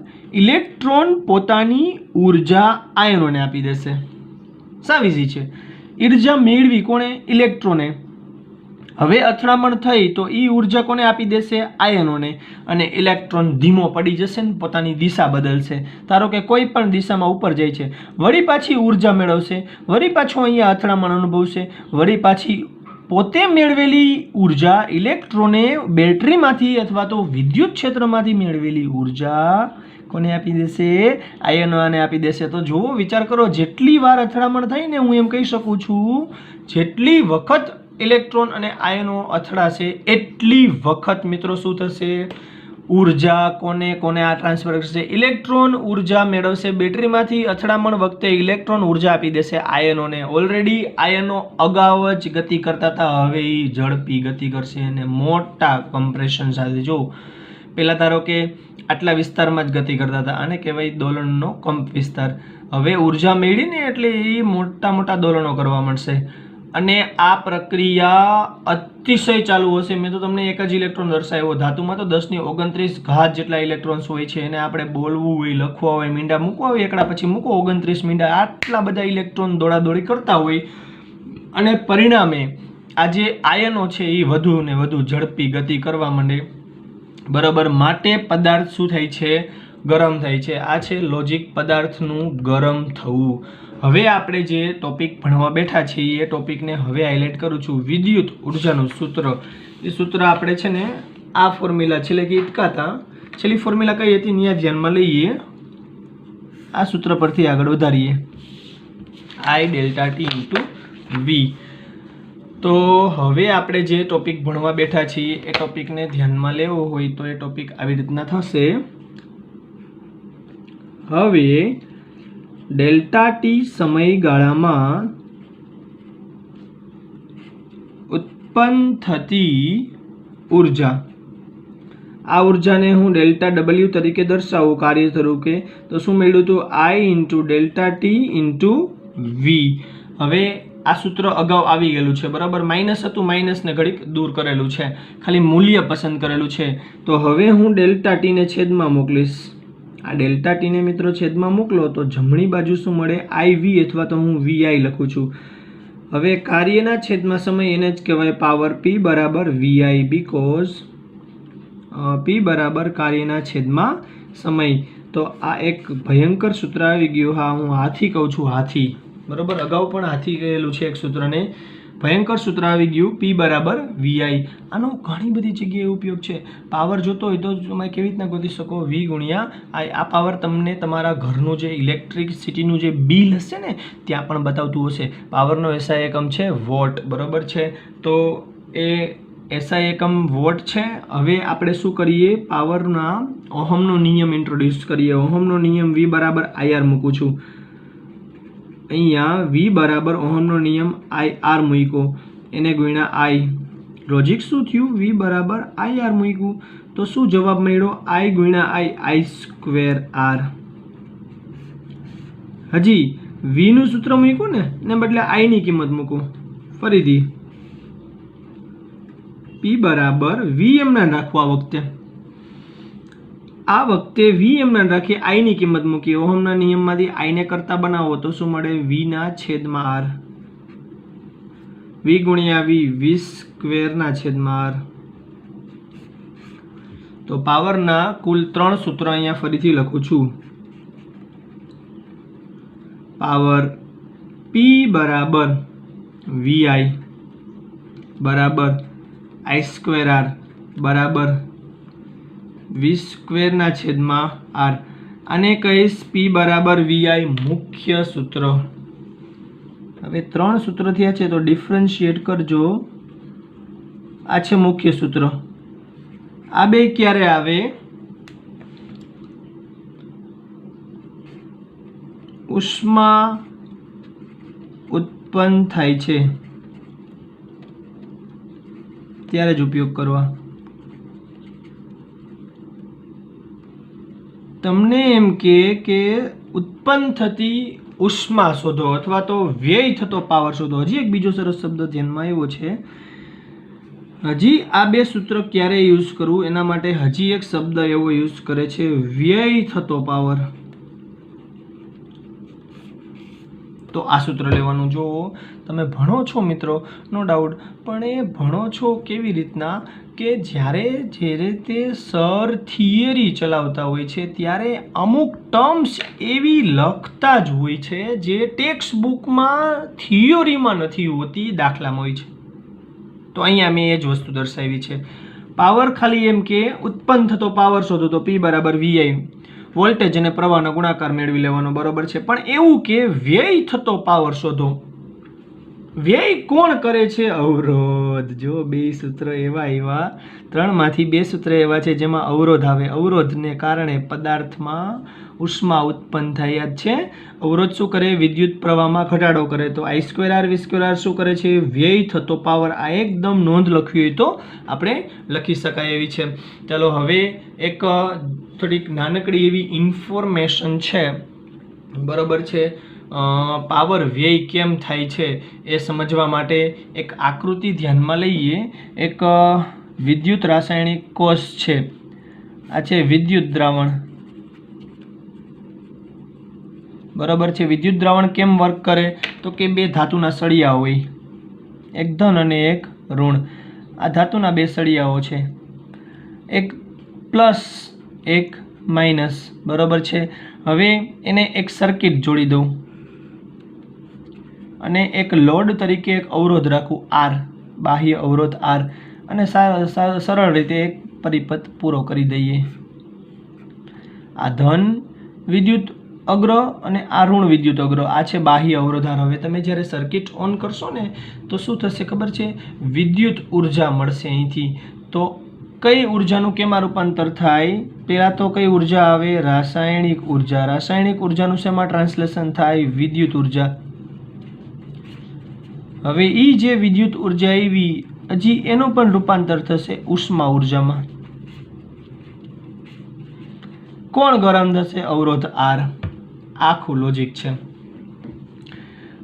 ઇલેક્ટ્રોન પોતાની ઉર્જા આયનોને આપી દેશે. સાવ ઇઝી છે. ઉર્જા મેળવી કોણે? ઇલેક્ટ્રોને. હવે અથડામણ થઈ તો એ ઉર્જા કોને આપી દેશે? આયનોને. અને ઇલેક્ટ્રોન ધીમો પડી જશે ને પોતાની દિશા બદલશે. ધારો કે કોઈ પણ દિશામાં ઉપર જાય છે, વળી પાછી ઉર્જા મેળવશે, વળી પાછું અહીંયા અથડામણ અનુભવશે, વળી પાછી પોતે મેળવેલી ઉર્જા ઇલેક્ટ્રોને બેટરીમાંથી અથવા તો વિદ્યુત ક્ષેત્રમાંથી મેળવેલી ઉર્જા કોને આપી દેશે? આયનોને આપી દેશે. તો જુઓ, વિચાર કરો, જેટલી વાર અથડામણ થઈ ને, હું એમ કહી શકું છું, જેટલી વખત ઇલેક્ટ્રોન અને આયનો અથડાશે એટલી વખત મિત્રો શું થશે? ઉર્જા કોને કોને આ ટ્રાન્સફર કરશે? ઇલેક્ટ્રોન ઉર્જા મેળવશે બેટરીમાંથી. અથડામણ વખતે ઇલેક્ટ્રોન ઉર્જા આપી દેશે આયનોને. ઓલરેડી આયનો અગાઉ જ ગતિ કરતા હતા, હવે એ ઝડપી ગતિ કરશે અને મોટા કમ્પ્રેશન સાથે. જો પહેલા ધારો કે આટલા વિસ્તારમાં જ ગતિ કરતા હતા, આને કહેવાય દોલનનો કંપ વિસ્તાર. હવે ઉર્જા મેળવીને એટલે એ મોટા મોટા દોલનો કરવા મળશે. અને આ પ્રક્રિયા અતિશય ચાલુ હશે. મેં તો તમને એક જ ઇલેક્ટ્રોન દર્શાવ્યો. ધાતુમાં તો 10⁻29 ઘાત જેટલા ઇલેક્ટ્રોન્સ હોય છે. એને આપણે બોલવું હોય, લખવા હોય, મીંડા મૂકવા હોય, એકડા પછી મૂકો 29 મીંડા, આટલા બધા ઇલેક્ટ્રોન દોડાદોડી કરતા હોય. અને પરિણામે આ જે આયનો છે એ વધુ ને વધુ ઝડપી ગતિ કરવા માંડે, બરાબર. માટે પદાર્થ શું થાય છે? ગરમ થાય છે. આ છે લોજિક, પદાર્થનું ગરમ થવું. હવે આપણે જે ટોપિક ભણવા બેઠા છીએ એ ટોપિકને હવે હાઇલાઇટ કરું છું. વિદ્યુત ઉર્જાનું સૂત્ર. એ સૂત્ર આપણે છે ને આ ફોર્મ્યુલા છેલ્લે કે ઇટકાતા, છેલ્લી ફોર્મ્યુલા કઈ હતી ત્યાં ધ્યાનમાં લઈએ, આ સૂત્ર પરથી આગળ વધારીએ. I delta T into V. તો હવે આપણે જે ટોપિક ભણવા બેઠા છીએ એ ટોપિકને ધ્યાનમાં લેવો હોય તો એ ટોપિક આવી રીતના થશે. હવે ડેલ્ટા ટી સમયગાળામાં ઉત્પન્ન થતી ઉર્જા, આ ઉર્જાને હું ડેલ્ટા ડબલ્યુ તરીકે દર્શાવું કાર્ય તરીકે, તો શું મળ્યું હતું? I into delta T into V. હવે આ સૂત્ર અગાઉ આવી ગયેલું છે, બરાબર. માઇનસ હતું, માઇનસને ઘડીક દૂર કરેલું છે, ખાલી મૂલ્ય પસંદ કરેલું છે. તો હવે હું ડેલ્ટા ટીને છેદમાં મોકલીશ. આ ડેલ્ટા ટીને મિત્રો છેદમાં મોકલો તો જમણી બાજુ શું મળે? IV અથવા તો હું VI લખું છું. હવે કાર્યના છેદમાં સમય એને જ કહેવાય પાવર. P બરાબર VI, બીકોઝ P બરાબર કાર્યના છેદમાં સમય. તો આ એક ભયંકર સૂત્ર આવી ગયું. હા, હું હાથી કહું છું, હાથી, બરાબર. અગાઉ પણ હાથી કહેલું છે એક સૂત્રને. ભયંકર સૂત્ર આવી ગયું, P બરાબર VI. આનો ઘણી બધી જગ્યાએ ઉપયોગ છે. પાવર જોતો હોય તો તમે કેવી રીતના ગોતી શકો? V ગુણ્યા I. આ પાવર તમને તમારા ઘરનું જે ઇલેક્ટ્રિસિટીનું જે બિલ હશે ને ત્યાં પણ બતાવતું હશે. પાવરનો SI એકમ છે વોટ, બરાબર છે. તો એ SI એકમ વોટ છે. હવે આપણે શું કરીએ? પાવરના ઓહમનો નિયમ ઇન્ટ્રોડ્યુસ કરીએ. ઓહમનો નિયમ V બરાબર IR મૂકું છું. અહીંયા V બરાબર ઓહમનો નિયમ IR મૂક્યો, એને ગુણ્યા I. લોજિક શું થયું? V બરાબર IR મૂક્યું તો શું જવાબ મળ્યો? I ગુણ્યા I સ્ક્વેર R. હજી V નું સૂત્ર મૂક્યું ને, એને બદલે I ની કિંમત મૂકું. ફરીથી P બરાબર V એમના રાખવું. આ વખતે V એમના રાખીએ, I ની કિંમત મૂકીએ. ઓહમના નિયમમાંથી I ને કરતા બનાવો તો શું મળે? V ના છેદમાં R. V ગુણ્યા V સ્ક્વેર ના છેદમાં R. તો પાવરના કુલ 3 સૂત્ર અહીંયા ફરીથી લખું છું. પાવર P બરાબર VI બરાબર I સ્ક્વેર R બરાબર V સ્ક્વેર ના છેદમાં R. આને કહીશ P બરાબર VI મુખ્ય સૂત્ર. હવે 3 સૂત્ર થયા છે તો ડિફરન્શિએટ કરજો. આ છે મુખ્ય સૂત્ર. આ બે ક્યારે આવે? ઉષ્મા ઉત્પન્ન થાય છે ત્યારે જ ઉપયોગ કરવા. તમને એમ કે ઉત્પન્ન થતી ઉષ્મા શોધો અથવા તો વ્યય થતો પાવર શોધો. હજી એક બીજો સરસ શબ્દ ધ્યાનમાં આવ્યો છે. હજી આ બે સૂત્ર ક્યારે યુઝ કરવું એના માટે હજી એક શબ્દ એવો યુઝ કરે છે, વ્યય થતો પાવર. તો આ સૂત્ર લેવાનું. જો તમે ભણો છો મિત્રો, નો ડાઉટ, પણ એ ભણો છો કેવી રીતના કે જ્યારે તે સર થિયરી ચલાવતા હોય છે ત્યારે અમુક ટર્મ્સ એવી લખતા જ હોય છે જે ટેક્સ્ટ બુકમાં થિયરીમાં નથી હોતી, દાખલામાં હોય છે. તો અહીંયા મેં એ જ વસ્તુ દર્શાવી છે. પાવર ખાલી એમ કે ઉત્પન્ન થતો પાવર શોધો તો P બરાબર VI, વોલ્ટેજ અને પ્રવાહનો ગુણાકાર મેળવી લેવાનો, બરોબર છે. પણ એવું કે વ્યય થતો પાવર શોધો, વ્યય કોણ કરે છે? અવરોધ. જો બે સૂત્ર એવા 3માંથી 2 સૂત્ર એવા છે જેમાં અવરોધ આવે. અવરોધને કારણે પદાર્થમાં ઉષ્મા ઉત્પન્ન થાય જ છે. અવરોધ શું કરે? વિદ્યુત પ્રવાહમાં ઘટાડો કરે. તો I2R V2R શું કરે છે? વ્યય થતો પાવર. આ એકદમ નોંધ લખવી હોય તો આપણે લખી શકાય એવી છે. ચાલો હવે એક થોડીક નાનકડી એવી ઇન્ફોર્મેશન છે, બરોબર છે. પાવર વ્યય કેમ થાય છે એ સમજવા માટે એક આકૃતિ ધ્યાનમાં લઈએ. એક વિદ્યુત રાસાયણિક કોષ છે. આ છે વિદ્યુત દ્રાવણ, બરોબર છે. વિદ્યુત દ્રાવણ કેમ વર્ક કરે? તો કે બે ધાતુના સળિયા હોય, એક ધન અને એક ઋણ. આ ધાતુના બે સળિયાઓ છે, એક પ્લસ એક માઇનસ, બરોબર છે. હવે એને એક સર્કિટ જોડી દઉં અને એક લોડ તરીકે એક અવરોધ રાખું R, બાહ્ય અવરોધ R, અને સરળ રીતે એક પરિપથ પૂરો કરી દઈએ. આ ધન વિદ્યુત અગ્ર અને આ ઋણ વિદ્યુત અગ્ર, આ છે બાહ્ય અવરોધ R. હવે તમે જ્યારે સર્કિટ ઓન કરશો ને તો શું થશે ખબર છે? વિદ્યુત ઉર્જા મળશે અહીંથી. તો કઈ ઉર્જાનું કેમાં રૂપાંતર થાય? પહેલા તો કઈ ઉર્જા આવે? રાસાયણિક ઉર્જા. રાસાયણિક ઉર્જાનું શેમાં ટ્રાન્સલેશન થાય? વિદ્યુત ઉર્જા. હવે એ જે વિદ્યુત ઉર્જા આવી, હજી એનું પણ રૂપાંતર થશે ઉષ્મા ઉર્જામાં. કોણ ગરમ થશે? અવરોધ R. આખું લોજિક છે.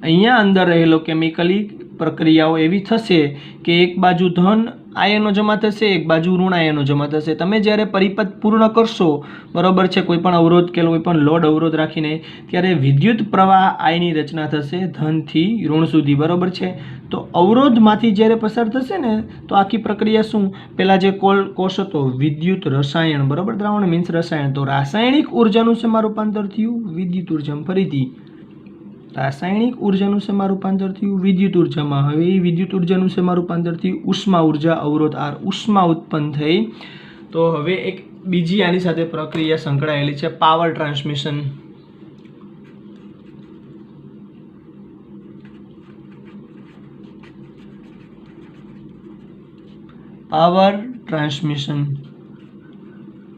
અહીંયા અંદર રહેલો કેમિકલી પ્રક્રિયાઓ એવી થશે કે એક બાજુ ધન આયનો જમા થશે, એક બાજુ ઋણ આયનો જમા થશે. તમે જ્યારે પરિપથ પૂર્ણ કરશો, બરોબર છે, કોઈ પણ અવરોધ કે કોઈ પણ લોડ અવરોધ રાખીને, ત્યારે વિદ્યુત પ્રવાહ આયની રચના થશે ધનથી ઋણ સુધી, બરોબર છે. તો અવરોધમાંથી જ્યારે પસાર થશે ને તો આખી પ્રક્રિયા શું? પેલા જે કોષ હતો વિદ્યુત રસાયણ, બરોબર, દ્રાવણ મીન્સ રસાયણ. તો રાસાયણિક ઉર્જાનું શેમાં રૂપાંતર થયું? વિદ્યુત ઉર્જામાં. ફરીથી રાસાયણિક ઉર્જાનું શેમાં રૂપાંતર થયું? વિદ્યુત ઉર્જામાં. હવે એ વિદ્યુત ઉર્જાનું શેમાં રૂપાંતર થયું? ઉષ્મા ઉર્જા, અવરોધ R. ઉષ્મા ઉત્પન્ન થઈ. તો હવે એક બીજી આની સાથે પ્રક્રિયા સંકળાયેલી છે, power transmission. Power transmission,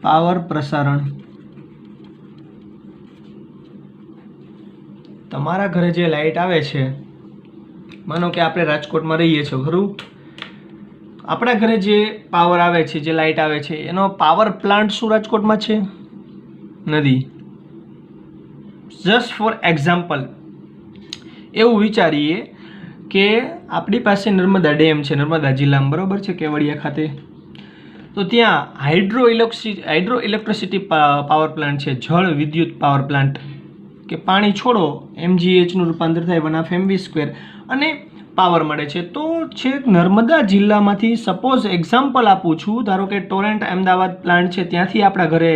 power પ્રસારણ. તમારા ઘરે જે લાઇટ આવે છે, માનો કે આપણે રાજકોટમાં રહીએ છીએ, ખરું? આપણા ઘરે જે પાવર આવે છે, જે લાઇટ આવે છે, એનો પાવર પ્લાન્ટ શું રાજકોટમાં છે? નથી. જસ્ટ ફોર એક્ઝામ્પલ એવું વિચારીએ કે આપણી પાસે નર્મદા ડેમ છે, નર્મદા જિલ્લામાં, બરોબર છે, કેવડિયા ખાતે. તો ત્યાં હાઇડ્રો ઇલેક્ટ્રિસિટી પાવર પ્લાન્ટ છે, જળ વિદ્યુત પાવર પ્લાન્ટ, કે પાણી છોડો mgh નું રૂપાંતર થાય 1/2 અને પાવર મળે છે. તો છેક નર્મદા જિલ્લામાંથી સપોઝ એક્ઝામ્પલ આપું છું, ધારો કે ટોરેન્ટ અમદાવાદ પ્લાન્ટ છે, ત્યાંથી આપણા ઘરે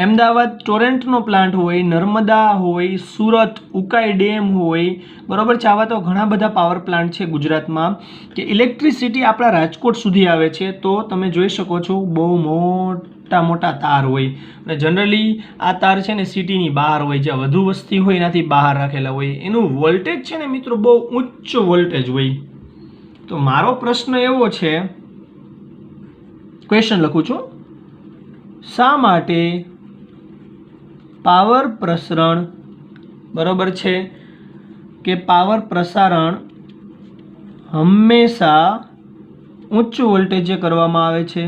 અમદાવાદ ટોરેન્ટનો પ્લાન્ટ હોય, નર્મદા હોય, સુરત ઉકાઈ ડેમ હોય, બરોબર છે. આવા તો ઘણા બધા પાવર પ્લાન્ટ છે ગુજરાતમાં કે ઇલેક્ટ્રિસિટી આપણા રાજકોટ સુધી આવે છે. તો તમે જોઈ શકો છો બહુ મોટા તાર હોય અને જનરલી આ તાર છે ને સિટીની બહાર હોય, જ્યાં વધુ વસ્તી હોય એનાથી બહાર રાખેલા હોય. એનું વોલ્ટેજ છે ને મિત્રો બહુ ઉચ્ચ વોલ્ટેજ હોય. તો મારો પ્રશ્ન એવો છે, ક્વેશ્ચન લખું છું, શા માટે પાવર પ્રસરણ, બરોબર છે, કે પાવર પ્રસારણ હંમેશા ઉચ્ચ વોલ્ટેજે કરવામાં આવે છે?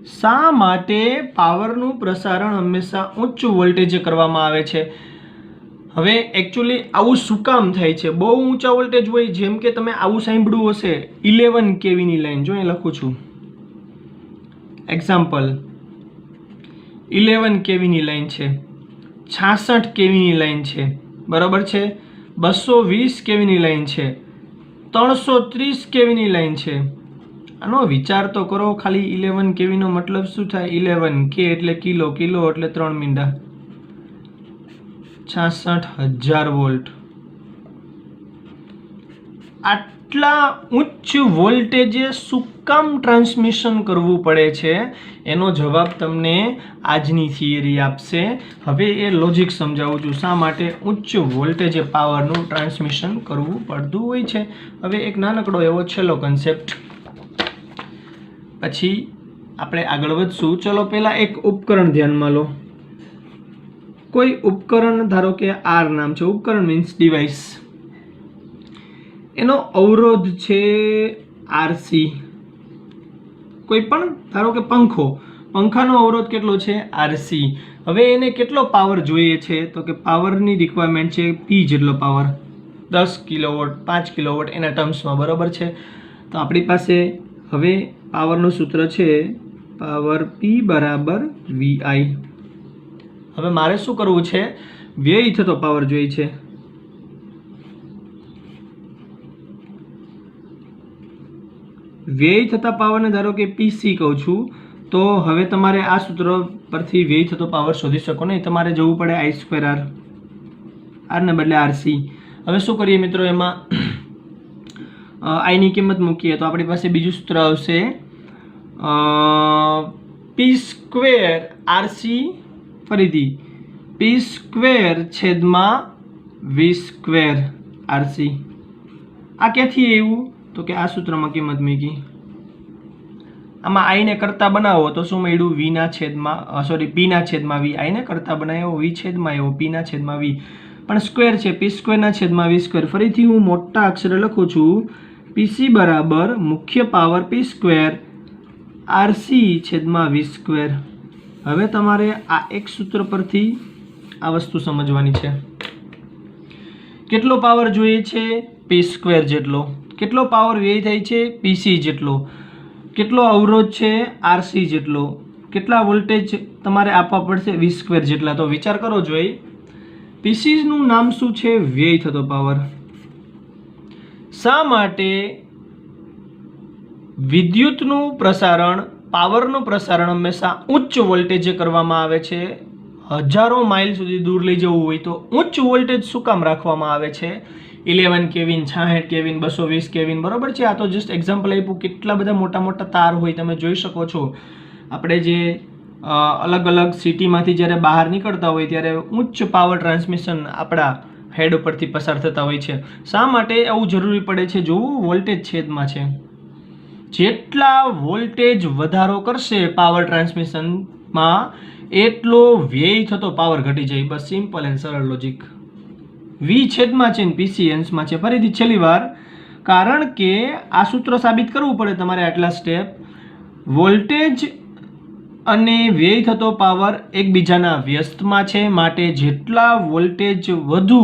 શા માટે પાવરનું પ્રસારણ હંમેશા ઉચ્ચ વોલ્ટેજે કરવામાં આવે છે? હવે એકચ્યુઅલી આવું શું કામ થાય છે? બહુ ઊંચા વોલ્ટેજ હોય, જેમ કે તમે આવું સાંભળ્યું હશે 11 કેવીની લાઈન, જો અહીં લખું છું એક્ઝામ્પલ, 11 કેવીની લાઈન છે, 66 કેવીની લાઈન છે, બરાબર છે, 220 કેવીની લાઈન છે, 330 કેવીની લાઈન છે. આનો વિચાર તો કરો ખાલી. 11 કેવીનો મતલબ શું થાય? 11 કે એટલે કિલો, કિલો એટલે 3 મીંડા, 66,000 વોલ્ટ. આટલા ઉચ્ચ વોલ્ટેજે શું કામ ટ્રાન્સમિશન કરવું પડે છે? એનો જવાબ તમને આજની થિયરી આપશે. હવે એ લોજિક સમજાવું છું, શા માટે ઉચ્ચ વોલ્ટેજે પાવરનું ટ્રાન્સમિશન કરવું પડતું હોય છે. હવે એક નાનકડો એવો છેલ્લો કન્સેપ્ટ, પછી આપણે આગળ વધશું. ચલો પહેલા એક ઉપકરણ ધ્યાનમાં લો. કોઈ ઉપકરણ, ધારો કે આર નામ છે, ઉપકરણ મીન્સ ડિવાઇસ, એનો અવરોધ છે આરસી. કોઈ પણ ધારો કે પંખો, પંખાનો અવરોધ કેટલો છે? આરસી. હવે એને કેટલો પાવર જોઈએ છે? તો કે પાવરની રિક્વાયરમેન્ટ છે પી જેટલો પાવર, 10 કિલોવોટ, 5 કિલોવોટ એના ટર્મ્સમાં, બરાબર છે. તો આપણી પાસે હવે પાવરનું સૂત્ર છે પાવર પી બરાબર વીઆઈ. હવે મારે શું કરવું છે? વ્યય થતો પાવર જોઈએ છે. વ્યય થતા પાવરને ધારો કે પીસી કહું છું, તો હવે તમારે આ સૂત્ર પરથી વ્યય થતો પાવર શોધી શકો નહીં, તમારે જવું પડે આઈ સ્ક્વેર આર, આરને બદલે આરસી. હવે શું કરીએ મિત્રો? એમાં આઈની કિંમત મૂકીએ તો આપણી પાસે બીજું સૂત્ર આવશે પી સ્ક્વેર આરસી, ફરીથી પી સ્ક્વેર છેદમાં વી સ્ક્વેર આરસી. આ ક્યાંથી આવ્યું? તો કે આ સૂત્રમાં કિંમત મૂકી. આમાં આઈને કરતા બનાવો તો શું મળ્યું? વીના છેદમાં પીના છેદમાં વી. આઈને કરતા બનાવ્યો, વી છેદમાં આવ્યો, પીના છેદમાં વી, પણ સ્ક્વેર છે, પી સ્ક્વેરના છેદમાં વી સ્ક્વેર. ફરીથી હું મોટા અક્ષરે લખું છું, પીસી બરાબર મુખ્ય પાવર પી સ્ક્વેર આરસી છેદમાં વી સ્ક્વેર. હવે તમારે આ એક સૂત્ર પરથી આ વસ્તુ સમજવાની છે. કેટલો પાવર જોઈએ છે? પી સ્ક્વેર જેટલો. કેટલો પાવર વ્યય થાય છે? પીસી જેટલો. કેટલો અવરોધ છે? આરસી જેટલો. કેટલા વોલ્ટેજ તમારે આપવા પડશે? વી સ્ક્વેર જેટલા. તો વિચાર કરો જોઈએ, પીસીનું નામ શું છે? વ્યય થતો પાવર. શા માટે વિદ્યુતનું પ્રસારણ, પાવરનું પ્રસારણ હંમેશા ઉચ્ચ વોલ્ટેજે કરવામાં આવે છે? હજારો માઇલ સુધી દૂર લઈ જવું હોય તો ઉચ્ચ વોલ્ટેજ શું કામ રાખવામાં આવે છે? 11 કેવીન, 66 કેવીન, 220 કેવીન, બરાબર છે. આ તો જસ્ટ એક્ઝામ્પલ આપ્યું. કેટલા બધા મોટા મોટા તાર હોય તમે જોઈ શકો છો. આપણે જે અલગ અલગ સિટીમાંથી જ્યારે બહાર નીકળતા હોય ત્યારે ઉચ્ચ પાવર ટ્રાન્સમિશન આપણા હેડ ઉપરથી પસાર થતા હોય છે. શા માટે આવું જરૂરી પડે છે? જોવું, વોલ્ટેજ છેદમાં છે. જેટલા વોલ્ટેજ વધારો કરશે પાવર ટ્રાન્સમિશનમાં, એટલો વ્યય થતો પાવર ઘટી જાય. બસ સિમ્પલ એન્ડ સરળ લોજિક. વી છેદમાં છે ને પીસી અંશમાં છે. ફરીથી છેલ્લી વાર, કારણ કે આ સૂત્ર સાબિત કરવું પડે તમારે આટલા સ્ટેપ. વોલ્ટેજ અને વ્યય થતો પાવર એકબીજાના વ્યસ્તમાં છે, માટે જેટલા વોલ્ટેજ વધુ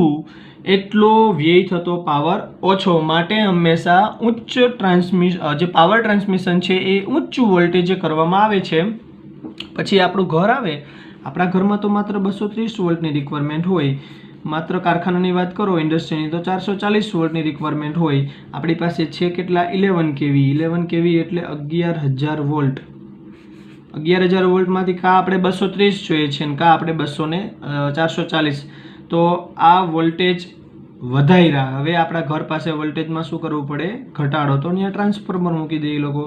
એટલો વ્યય થતો પાવર ઓછો. માટે હંમેશા ઉચ્ચ જે પાવર ટ્રાન્સમિશન છે એ ઉચ્ચ વોલ્ટેજે કરવામાં આવે છે. પછી આપણું ઘર આવે, આપણા ઘરમાં તો માત્ર 230 વોલ્ટની રિક્વાયરમેન્ટ હોય. માત્ર કારખાનાની વાત કરો, ઇન્ડસ્ટ્રીની, તો 440 વોલ્ટની રિક્વાયરમેન્ટ હોય. આપણી પાસે છે કેટલા? 11 કેવી. 11 કેવી એટલે 11,000 વોલ્ટ. 11,000 વોલ્ટમાંથી કા આપણે 230 જોઈએ છે ને કા આપણે 440. તો આ વોલ્ટેજ વધાર્યા. હવે આપણા ઘર પાસે વોલ્ટેજમાં શું કરવું પડે? ઘટાડો. તો અહીંયા ટ્રાન્સફોર્મર મૂકી દે એ લોકો.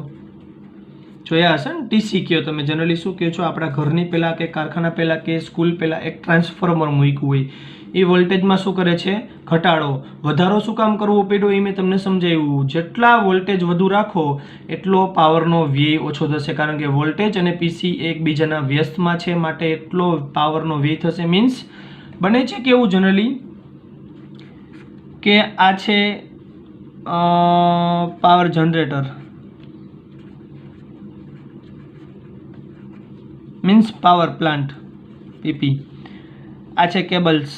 જોયા હશે ને, ટીસી કહો તમે જનરલી શું કહો છો? આપણા ઘરની પહેલાં કે કારખાના પહેલાં કે સ્કૂલ પહેલાં એક ટ્રાન્સફોર્મર મૂક્યું હોય. એ વોલ્ટેજમાં શું કરે છે? ઘટાડો. વધારો શું કામ કરવો પડ્યો એ મેં તમને સમજાવ્યું. જેટલા વોલ્ટેજ વધુ રાખો એટલો પાવરનો વ્યય ઓછો થશે, કારણ કે વોલ્ટેજ અને પીસી એકબીજાના વ્યસ્તમાં છે, માટે એટલો પાવરનો વ્યય થશે. મીન્સ બને છે કેવું જનરલી કે આ છે power generator, means power plant, PP. આ છે કેબલ્સ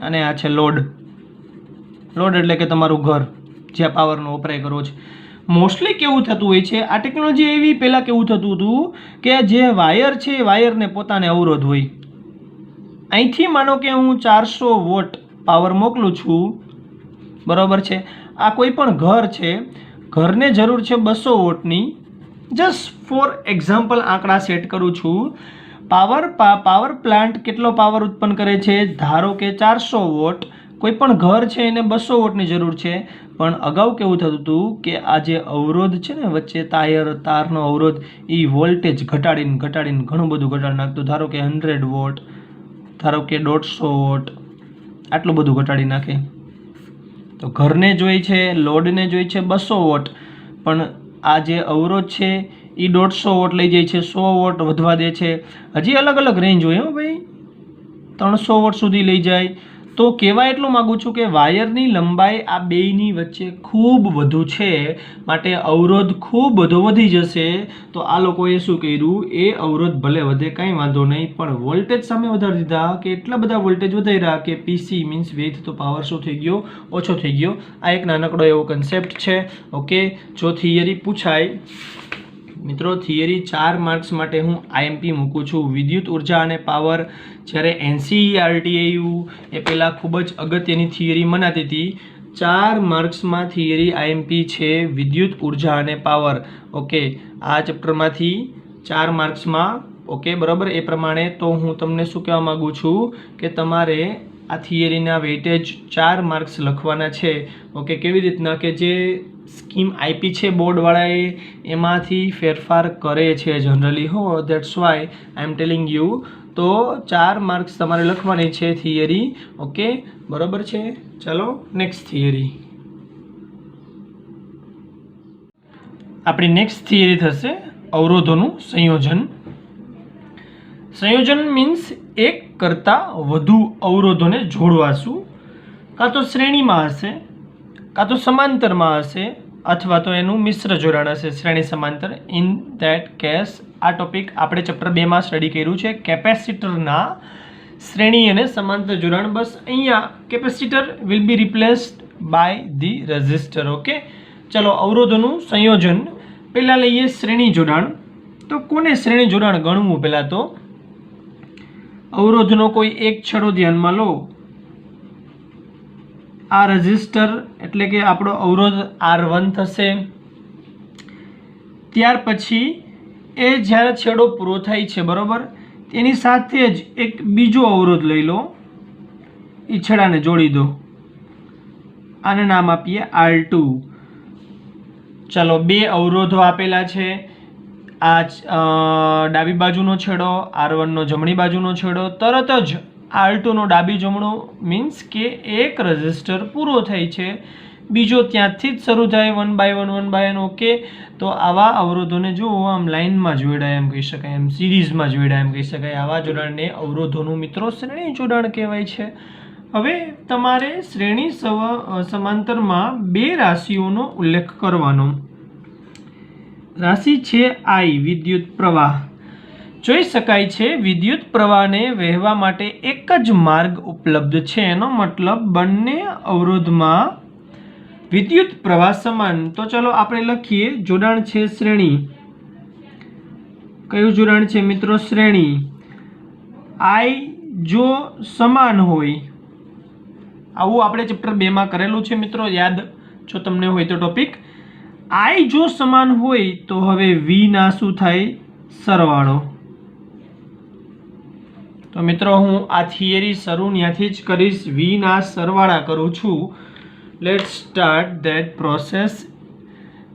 અને આ છે લોડ. લોડ એટલે કે તમારું ઘર જ્યાં પાવરનો વપરાય કરવો છે. મોસ્ટલી કેવું થતું હોય છે, આ ટેકનોલોજી એવી પહેલાં કેવું થતું હતું કે જે વાયર છે એ વાયરને પોતાને અવરોધ હોય. અહીંથી માનો કે હું 400 વોટ પાવર મોકલું છું, બરાબર છે. આ કોઈ પણ ઘર છે, ઘરને જરૂર છે 200 વોટની. જસ્ટ ફોર એક્ઝામ્પલ આંકડા સેટ કરું છું. પાવર પ્લાન્ટ કેટલો પાવર ઉત્પન્ન કરે છે? ધારો કે 400 વોટ. કોઈ પણ ઘર છે એને 200 વોટની જરૂર છે. પણ અગાઉ કેવું થતું હતું કે આ જે અવરોધ છે ને વચ્ચે તારનો અવરોધ, એ વોલ્ટેજ ઘટાડીને ઘણું બધું ઘટાડી નાખતું. ધારો કે 100 વોટ, ધારો કે 150 વોટ, આટલું બધું ઘટાડી નાખે. તો ઘરને જોઈ છે, લોડને જોઈ છે 200 વોટ, પણ આ જે અવરોધ છે એ 150 વોટ લઈ જાય છે, 100 વોટ વધવા દે છે. હજી અલગ અલગ રેન્જ હોય હો ભાઈ, 300 વોટ સુધી લઈ જાય. તો કહેવા એટલું માગું છું કે વાયરની લંબાઈ આ બેયની વચ્ચે ખૂબ વધુ છે, માટે અવરોધ ખૂબ બધો વધી જશે. તો આ લોકોએ શું કર્યું, એ અવરોધ ભલે વધે કાંઈ વાંધો નહીં, પણ વોલ્ટેજ સામે વધારી દીધા, કે એટલા બધા વોલ્ટેજ વધાર્યા કે પીસી મીન્સ વેઇટ તો પાવર શું થઈ ગયો, ઓછો થઈ ગયો. આ એક નાનકડો એવો કન્સેપ્ટ છે. ઓકે, જો થિયરી પૂછાય મિત્રો, થિયરી 4 માર્ક્સ માટે હું આઈએમપી મૂકું છું. વિદ્યુત ઉર્જા અને પાવર જ્યારે એનસીઈઆરટી આવ્યું એ પહેલાં ખૂબ જ અગત્યની થિયરી મનાતી હતી. 4 માર્ક્સમાં થિયરી આઈએમપી છે વિદ્યુત ઉર્જા અને પાવર. ઓકે, આ ચેપ્ટરમાંથી 4 માર્ક્સમાં. ઓકે, બરાબર. એ પ્રમાણે તો હું તમને શું કહેવા માગું છું કે તમારે આ થિયરીના વેઇટેજ 4 માર્ક્સ લખવાના છે. ઓકે, કેવી રીતના કે જે સ્કીમ આપી છે બોર્ડવાળાએ એમાંથી ફેરફાર કરે છે જનરલી હો, that's why I M telling you. તો 4 માર્ક્સ તમારે લખવાની છે થિયરી. ઓકે, બરાબર છે. ચલો નેક્સ્ટ થિયરી. આપણી નેક્સ્ટ થિયરી થશે અવરોધોનું સંયોજન. સંયોજન મીન્સ એક કરતાં વધુ અવરોધોને જોડવાશું. કાં તો શ્રેણીમાં હશે, કાં તો સમાંતરમાં હશે, અથવા તો એનું મિશ્ર જોડાણ હશે, શ્રેણી સમાંતર. ઇન ધેટ કેસ આ ટોપિક આપણે ચેપ્ટર 2માં સ્ટડી કર્યું છે, કેપેસિટરના શ્રેણી અને સમાંતર જોડાણ. બસ અહીંયા capacitor will be replaced by the resistor. Okay, ચલો અવરોધોનું સંયોજન. પહેલાં લઈએ શ્રેણી જોડાણ. તો કોને શ્રેણી જોડાણ ગણવું? પહેલાં તો અવરોધનો કોઈ એક છેડો ધ્યાનમાં લો. આ રેઝિસ્ટર એટલે કે આપણો અવરોધ R1 થશે. ત્યાર પછી એ જ્યારે છેડો પૂરો થાય છે, બરાબર, તેની સાથે જ એક બીજો અવરોધ લઈ લો, એ છેડાને જોડી દો. આને નામ આપીએ R2. ચાલો, 2 અવરોધો આપેલા છે. આ ડાબી બાજુનો છેડો, R1 નો જમણી બાજુનો છેડો. તરત જ R2 નો ડાબી જમણો મીન્સ કે એક રેઝિસ્ટર પૂરો થાય છે, બીજો ત્યાંથી જ શરૂ થાય, 1 બાય 1. ઓકે, તો આવા અવરોધોને જો આમ લાઇનમાં જોડાય એમ કહી શકાય, એમ સિરીઝમાં જોડાય એમ કહી શકાય. આવા જોડાણને અવરોધોનું મિત્રો શ્રેણી જોડાણ કહેવાય છે. હવે તમારે શ્રેણી સમાંતરમાં 2 રાશિઓનો ઉલ્લેખ કરવાનો. રાશિ છે I, વિદ્યુત પ્રવાહ. જોઈ શકાય છે વિદ્યુત પ્રવાહને વહેવા માટે એક જ માર્ગ ઉપલબ્ધ છે. એનો મતલબ બંને અવરોધમાં વિદ્યુત પ્રવાહ સમાન. તો ચલો આપણે લખીએ, જોડાણ છે શ્રેણી. કયું જોડાણ છે મિત્રો? શ્રેણી. I જો સમાન હોય, આવું આપણે ચેપ્ટર 2માં કરેલું છે મિત્રો, યાદ જો તમને હોય તો ટોપિક. I જો સમાન હોય તો હવે V ના શું થાય? સરવાળો. તો મિત્રો હું આ થિયરી શરૂ ત્યાંથી જ કરીશ, V ના સરવાળા કરું છું. Let's start that process.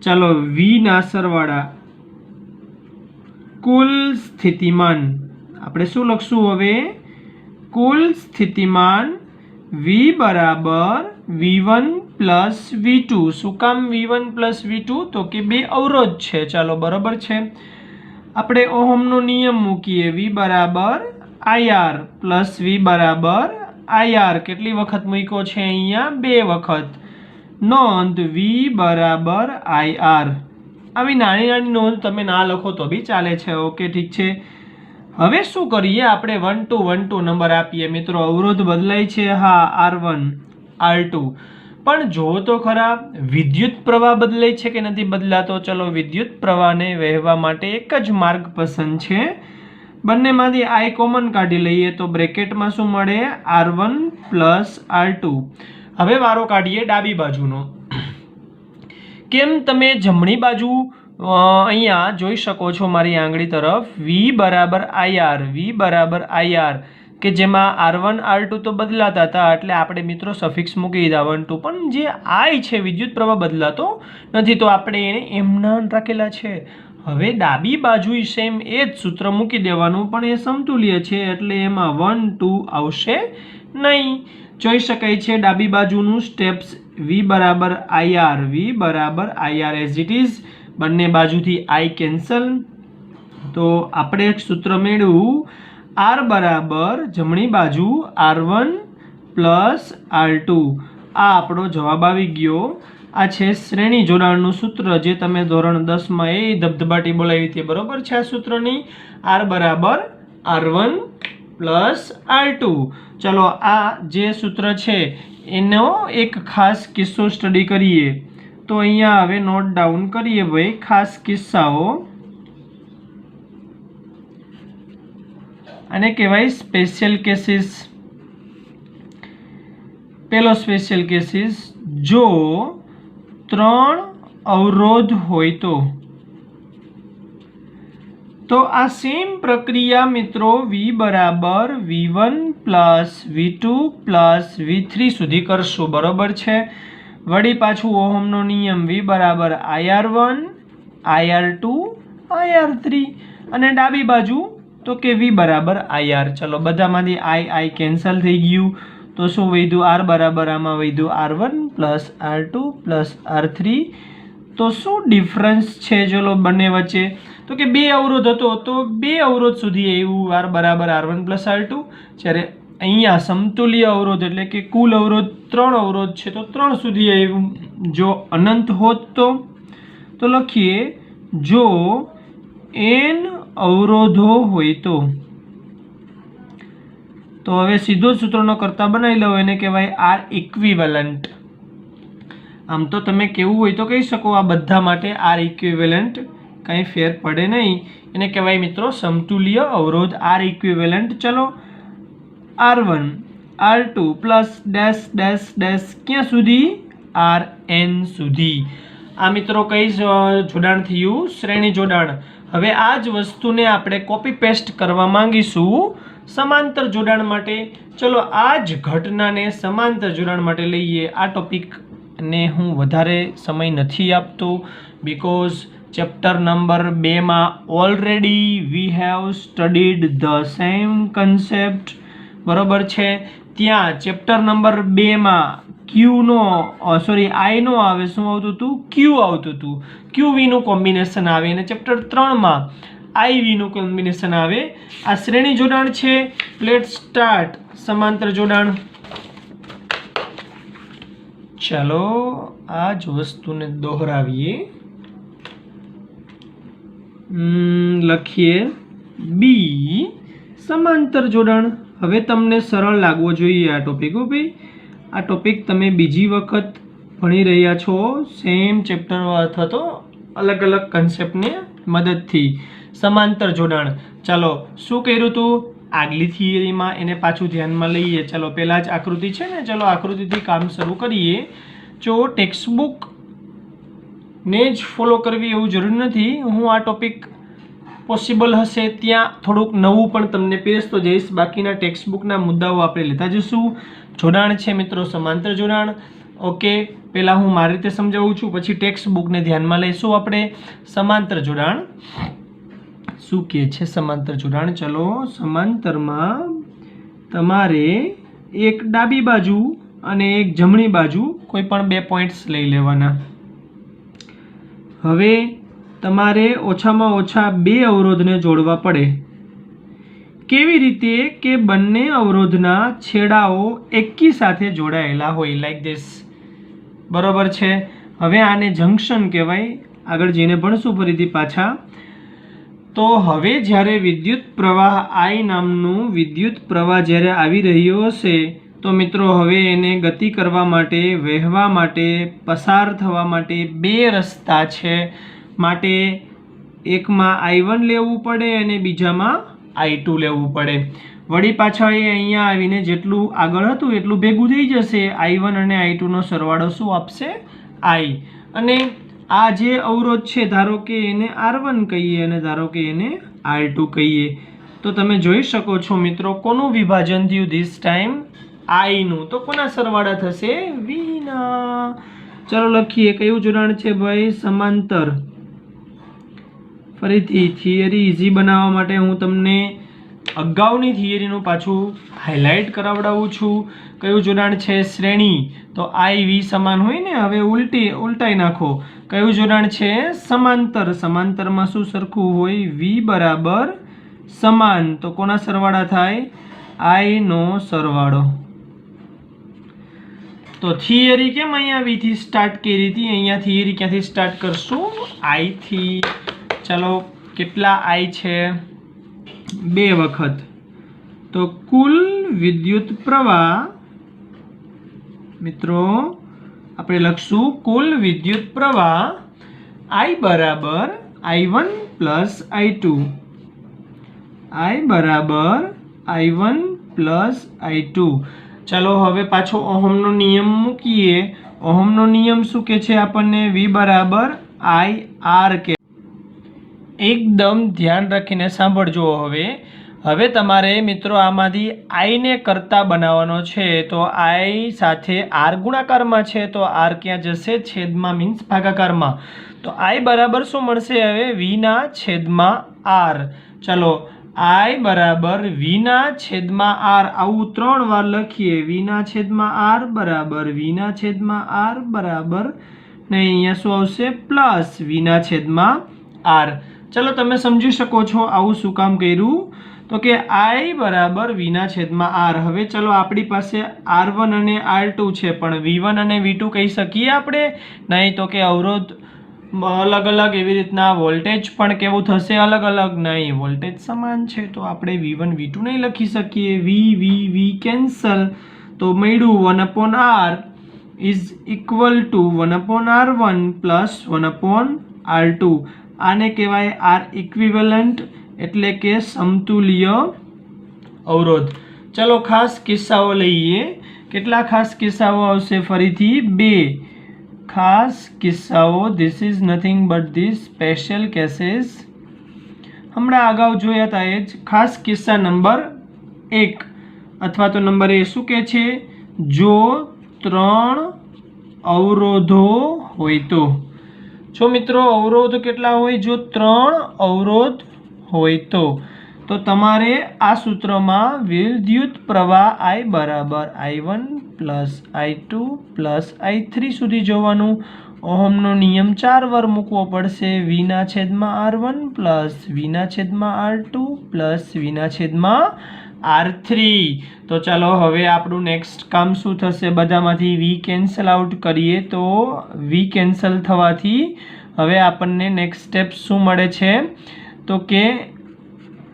ચાલો, V ના સરવાળા. કુલ સ્થિતિમાન આપણે શું લખશું હવે? કુલ સ્થિતિમાન V બરાબર V1 પ્લસ V2. શું કામ V1 પ્લસ V2? તો કે 2 અવરોધ છે. ચાલો, બરાબર છે. આપણે ઓહમનો નિયમ મૂકીએ, V બરાબર IR પ્લસ V બરાબર IR. કેટલી વખત મૂક્યો છે અહીંયા? 2 વખત. નોંધ, V બરાબર IR. આવી નાની નાની નોંધ તમે ના લખો તો બી ચાલે છે. ઓકે, ઠીક છે. હવે શું કરીએ, આપણે 1 to 1 to નંબર આપીએ મિત્રો. અવરોધ બદલાય છે, હા, R1 R2, પણ જો તો ખરા વિદ્યુત પ્રવાહ બદલાય છે કે નથી બદલાતો. ચલો, વિદ્યુત પ્રવાહને વહેવા માટે એક જ માર્ગ પસંદ છે. બંનેમાંથી I કોમન કાઢી લઈએ તો બ્રેકેટમાં શું મળે, R1 પ્લસ R2. હવે વારો કાઢીએ ડાબી બાજુનો. કેમ તમે જમણી બાજુ અહીંયા જોઈ શકો છો મારી આંગળી તરફ, V બરાબર IR, કે જેમાં R1 R2 તો બદલાતા હતા, એટલે આપણે મિત્રો સફિક્સ મૂકી દીધા 1 2, પણ જે I છે વિદ્યુત પ્રવાહ બદલાતો નથી, તો આપણે એને એમના રાખેલા છે. હવે ડાબી બાજુ સેમ એ જ સૂત્ર મૂકી દેવાનું, પણ એ સમતુલ્ય છે એટલે એમાં 1 2 આવશે નહીં. જોઈ શકાય છે ડાબી બાજુનું સ્ટેપ્સ, V બરાબર IR એઝ ઇટ ઇઝ. બંને બાજુથી I કેન્સલ, તો આપણે એક સૂત્ર મેળવ્યું, R બરાબર જમણી બાજુ R1 પ્લસ R2. આ આપણો જવાબ આવી ગયો. આ છે શ્રેણી જોડાણનું સૂત્ર, જે તમે ધોરણ 10માં એ ધબધબાટી બોલાવી હતી, બરોબર છે આ સૂત્રની. R બરાબર R1 પ્લસ R2. ચલો, આ જે સૂત્ર છે એનો એક ખાસ કિસ્સો સ્ટડી કરીએ. તો અહીંયા હવે નોટ ડાઉન કરીએ ભાઈ ખાસ કિસ્સાઓ. આને કહેવાય સ્પેશિયલ કેસીસ. પહેલો સ્પેશિયલ કેસીસ, જો 3 અવરોધ હોય તો આ સેમ પ્રક્રિયા મિત્રો V બરાબર V1 plus V2 plus V3 સુધી કરશું, બરોબર છે. વળી પાછું ઓહમનો નિયમ, V બરાબર IR1 IR2 IR3, અને ડાબી બાજુ તો કે V બરાબર IR. ચલો, બધામાંથી I કેન્સલ થઈ ગયું, તો શું વધ્યું, R બરાબર આમાં વધ્યું R1 plus R2 plus R3. તો શું ડિફરન્સ છે ચલો બંને વચ્ચે, તો કે 2 અવરોધ હતો તો 2 અવરોધ સુધી આવ્યું R બરાબર R1 પ્લસ R2. જ્યારે અહીંયા સમતુલ્ય અવરોધ એટલે કે કુલ અવરોધ 3 અવરોધ છે તો 3 સુધી આવ્યું. જો અનંત હોત તો લખીએ, જો n અવરોધો હોય તો હવે સીધો જ સૂત્રનો કરતા બનાવી લો, એને કહેવાય R ઇક્વિવેલન્ટ. આમ તો તમે કેવું હોય તો કહી શકો આ બધા માટે R ઇક્વિવેલન્ટ, કંઈ ફેર પડે નહીં, એને કહેવાય મિત્રો સમતુલ્ય અવરોધ R ઇક્વિવેલન્ટ. ચલો, R1 R2 plus dash dash dash ક્યાં સુધી, Rn સુધી. આ મિત્રો કઈ જોડાણ થયું, શ્રેણી જોડાણ. હવે આ જ વસ્તુને આપણે કોપી પેસ્ટ કરવા માંગીશું સમાંતર જોડાણ માટે. ચલો, આ જ ઘટનાને સમાંતર જોડાણ માટે લઈએ. આ ટોપિકને હું વધારે સમય નથી આપતો, બીકોઝ ચેપ્ટર નંબર 2 માં already we have studied the same concept, બરોબર છે. ત્યાં ચેપ્ટર નંબર 2 માં I નો આવે, શું આવતું હતું, Q આવતું હતું. QV નું કોમ્બિનેશન આવે, અને ચેપ્ટર 3 માં IV નું કોમ્બિનેશન આવે. આ શ્રેણી જોડાણ છે. લેટ સ્ટાર્ટ સમાંતર જોડાણ. ચાલો, આ જ વસ્તુને દોહરાવીએ. લખીએ B સમાંતર જોડાણ. હવે તમને સરળ લાગવો જોઈએ આ ટોપિક. ભાઈ, આ ટોપિક તમે બીજી વખત ભણી રહ્યા છો સેમ ચેપ્ટર અથવા તો અલગ અલગ કન્સેપ્ટને મદદથી. સમાંતર જોડાણ, ચાલો શું કર્યું હતું આગલી થિયરીમાં, એને પાછું ધ્યાનમાં લઈએ. ચાલો, પહેલાં જ આકૃતિ છે ને, ચાલો આકૃતિથી કામ શરૂ કરીએ. જો ટેક્સ્ટબુક ને જ ફોલો કરવી એવું જરૂર નથી, હું આ ટોપિક પોસિબલ હશે ત્યાં થોડુંક નવું પણ તમને પીરસતો જઈશ. બાકીના ટેક્સ્ટબુકના મુદ્દાઓ આપણે લેતા જઈશું. જોડાણ છે મિત્રો સમાંતર જોડાણ. ઓકે, પહેલાં હું મારી રીતે સમજાવું છું, પછી ટેક્સ્ટબુકને ધ્યાનમાં લઈશું આપણે. સમાંતર જોડાણ શું કહે છે, સમાંતર જોડાણ. ચલો, સમાંતરમાં તમારે એક ડાબી બાજુ અને એક જમણી બાજુ કોઈ પણ 2 પોઈન્ટ્સ લઈ લેવાના. હવે તમારે ઓછામાં ઓછા 2 અવરોધને જોડવા પડે. કેવી રીતે કે બંને અવરોધના છેડાઓ એકી સાથે જોડાયેલા હોય, લાઈક ધીસ, બરોબર છે. હવે આને જંક્શન કહેવાય. આગળ જઈને ભણશું ફરીથી પાછા। તો હવે જ્યારે વિદ્યુત પ્રવાહ I નામનું વિદ્યુત પ્રવાહ જ્યારે આવી રહ્યો હશે તો મિત્રો હવે એને ગતિ કરવા માટે, વહેવા માટે, પસાર થવા માટે બે રસ્તા છે। માટે એકમાં I1 લેવું પડે અને બીજામાં I2 લેવું પડે। વળી પાછા એ અહીંયા આવીને જેટલું આગળ હતું એટલું ભેગું થઈ જશે। I1 અને I2 નો સરવાળો શું આપશે? I। અને આ જે અવરોધ છે ધારો કે એને R1 કહીએ અને ધારો કે એને R2 કહીએ। તો તમે જોઈ શકો છો મિત્રો કોનું વિભાજન થયું ધીસ ટાઈમ? I નું। તો કોના સરવાળા થશે? V ના। ચલો લખીએ કયું જોડાણ છે ભાઈ? સમાંતર। ફરીથી થિયરી ઈઝી બનાવવા માટે હું તમને અગાઉની થિયરીનું પાછું હાઇલાઇટ કરાવડાવું છું। કયું જોડાણ છે? શ્રેણી। તો I V સમાન હોય ને, હવે ઉલટાઈ નાખો। કયું જોડાણ છે? સમાંતર। સમાંતરમાં શું સરખું હોય? V બરાબર સમાન। તો કોના સરવાળા થાય? I નો સરવાળો। તો થિયરી કેમ અહીંયા V થી સ્ટાર્ટ કરી હતી? અહીંયા થિયરી ક્યાંથી સ્ટાર્ટ કરશું? I થી। ચાલો કેટલા I છે? 2 વખત। તો કુલ વિદ્યુત પ્રવાહ મિત્રો આપણે લખશું કુલ વિદ્યુત પ્રવાહ I બરાબર I1 પ્લસ I2। I બરાબર I1 પ્લસ I2। ચાલો હવે પાછો ઓહમનો નિયમ મૂકીએ। ઓહમનો નિયમ શું કહે છે આપણને? V બરાબર IR કે એકદમ ધ્યાન રાખીને સાંભળજો। હવે તમારે મિત્રો આમાંથી I ને કરતા બનાવવાનો છે। તો I સાથે R ગુણાકારમાં છે તો R ક્યાં જશે? છેદમાં મીન્સ ભાગાકારમાં। તો I બરાબર શું મળશે હવે? V ના છેદમાં R। ચલો I બરાબર V ના છેદમાં R આવું 3 વાર લખીએ। V ના છેદમાં R બરાબર V ના છેદમાં R બરાબર ને અહીંયા શું આવશે? પ્લસ V ના છેદમાં R। ચલો તમે સમજી શકો છો આવું શું કામ કર્યું? તો કે I બરાબર V ના છેદમાં R। હવે ચલો આપણી પાસે R1 અને R2 છે પણ V1 અને V2 કહી શકીએ આપણે? નહીં। તો કે અવરોધ અલગ અલગ એવી રીતના વોલ્ટેજ પણ કેવું થશે? અલગ અલગ નહીં, વોલ્ટેજ સમાન છે તો આપણે V1 V2 નહીં લખી શકીએ। V cancel. તો મળ્યું 1/R is equal to 1/R1 plus 1/R2। આને કહેવાય R ઇક્વિવેલન્ટ એટલે કે સમતુલ્ય અવરોધ। ચલો ખાસ કિસ્સાઓ લઈએ। કેટલા ખાસ કિસ્સાઓ આવશે? ફરીથી 2 ખાસ કિસ્સાઓ। This is nothing but this special cases. હમણાં અગાઉ જોયા હતા એ જ ખાસ કિસ્સા નંબર 1 અથવા તો નંબર એ શું કહે છે? જો 3 અવરોધો હોય તો। જો મિત્રો અવરોધ કેટલા હોય? જો 3 અવરોધ હોય તો તમારે આ સૂત્રમાં વિદ્યુત પ્રવાહ I બરાબર I1 plus I2 plus I3 સુધી જોવાનું। ઓહમનો નિયમ 4 વાર મૂકવો પડશે। V ના છેદમાં R1 પ્લસ V ના છેદમાં R2 પ્લસ V ના છેદમાં R3। તો ચાલો હવે આપણું નેક્સ્ટ કામ શું થશે? બધામાંથી V કેન્સલ આઉટ કરીએ તો V કેન્સલ થવાથી હવે આપણને નેક્સ્ટ સ્ટેપ શું મળે છે? તો કે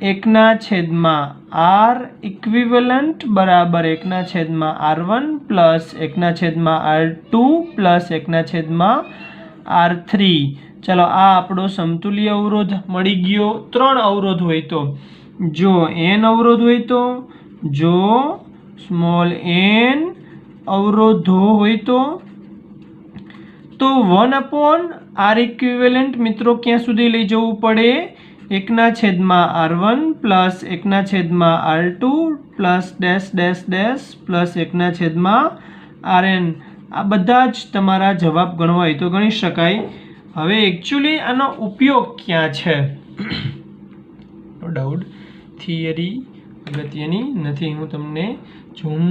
1 ના છેદમાં R ઇક્વિવેલન્ટ બરાબર 1 ના છેદમાં R1 પ્લસ 1 ના છેદમાં R2 પ્લસ 1 ના છેદમાં R3। ચલો આ આપણો સમતુલ્ય અવરોધ મળી ગયો। 3 અવરોધ હોય તો, જો n અવરોધ હોય જો સ્મોલ n અવરોધો હોય તો 1/R ઇક્વિવેલન્ટ મિત્રો ક્યાં સુધી લઈ જવું પડે? 1 ના છેદમાં R1 પ્લસ 1 ના છેદમાં R2 plus dash dash dash plus 1 ના છેદમાં Rn। આ બધા જ તમારા જવાબ ગણવા હોય તો ગણી શકાય। હવે એકચ્યુઅલી આનો ઉપયોગ ક્યાં છે? નો ડાઉટ થિયરી અગત્યની નથી। હું તમને ઝૂમ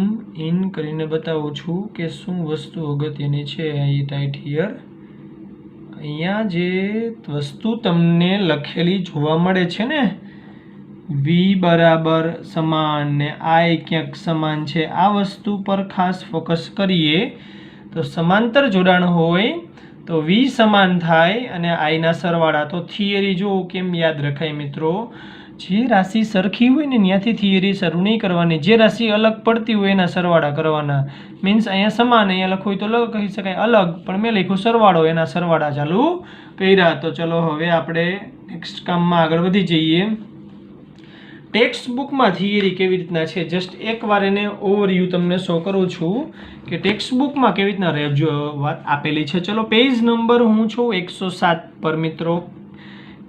ઇન કરીને બતાવું છું કે શું વસ્તુ અગત્યની છે। રાઈટ હિયર અહીંયા જે વસ્તુ તમને લખેલી જોવા મળે છે ને, V બરાબર સમાન ને I ક્યાંક સમાન છે, આ વસ્તુ પર ખાસ ફોકસ કરીએ તો સમાંતર જોડાણ હોય તો v સમાન થાય અને i ના સરવાળા. તો થિયરી જો કેમ યાદ રખાય મિત્રો, જે રાશિ સરખી હોય ને ત્યાંથી થિયરી શરૂ નહીં કરવાની, જે રાશિ અલગ પડતી હોય એના સરવાળા કરવાના. મીન્સ અહીંયા સમાન, અહીંયા લખવું હોય તો અલગ કહી શકાય અલગ, પણ મેં લખ્યું સરવાળો, એના સરવાળા ચાલુ કર્યા. તો ચલો હવે આપણે નેક્સ્ટ કામમાં આગળ વધી જઈએ. ટેક્સ્ટ બુકમાં થિયરી કેવી રીતના છે, જસ્ટ એકવાર એને ઓવરવ્યૂ તમને શો કરું છું કે ટેક્સ્ટ બુકમાં કેવી રીતના વાત આપેલી છે. ચલો પેજ નંબર હું છું 107 પર મિત્રો.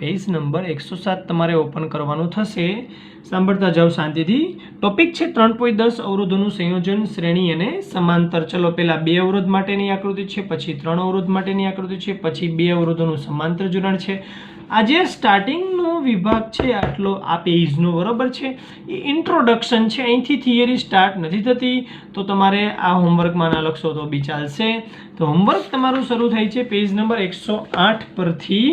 પેજ નંબર 107 તમારે ઓપન કરવાનું થશે. સાંભળતા જાઓ શાંતિથી. ટોપિક છે 3.10 અવરોધોનું સંયોજન, શ્રેણી અને સમાંતર. ચલો પહેલા 2 અવરોધ માટેની આકૃતિ છે, પછી 3 અવરોધ માટેની આકૃતિ છે, પછી 2 અવરોધોનું સમાંતર જોડાણ છે. આ જે સ્ટાર્ટિંગનો વિભાગ છે આટલો આ પેજનો બરાબર છે, એ ઇન્ટ્રોડક્શન છે. અહીંથી થિયરી સ્ટાર્ટ નથી થતી. તો તમારે આ હોમવર્કમાં ના લખશો તો બી ચાલશે. તો હોમવર્ક તમારું શરૂ થાય છે પેજ નંબર 108 પરથી.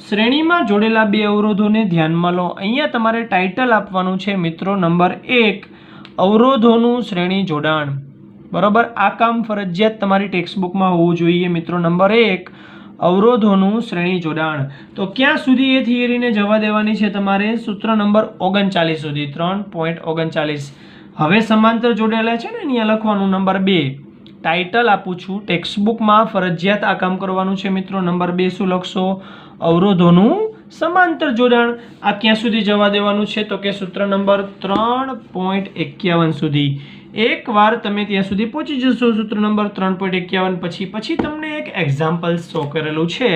શ્રેણીમાં જોડેલા 2 અવરોધોને ધ્યાનમાં લો. અહીંયા તમારે ટાઇટલ આપવાનું છે મિત્રો નંબર 1 અવરોધોનું શ્રેણી જોડાણ. બરાબર, આ કામ ફરજિયાત તમારી ટેક્સ્ટ બુકમાં હોવું જોઈએ મિત્રો. નંબર 1 અવરોધોનું શ્રેણી જોડાણ. તો ક્યાં સુધી એ થિયરીને જવા દેવાની છે તમારે? સૂત્ર નંબર 39 સુધી, 3.39. હવે સમાંતર જોડેલા છે ને અહીંયા લખવાનું નંબર 2. ટાઇટલ આપું છું, ટેક્સ્ટ બુકમાં ફરજિયાત આ કામ કરવાનું છે મિત્રો. નંબર 2 શું લખશો? અવરોધોનું સમાંતર જોડાણ. આ ક્યાં સુધી જવા દેવાનું છે? તો કે સૂત્ર નંબર 3.51 સુધી. એકવાર તમે ત્યાં સુધી પહોંચી જશો સૂત્ર નંબર 3.51 પછી તમને એક એક્ઝામ્પલ શો કરેલું છે.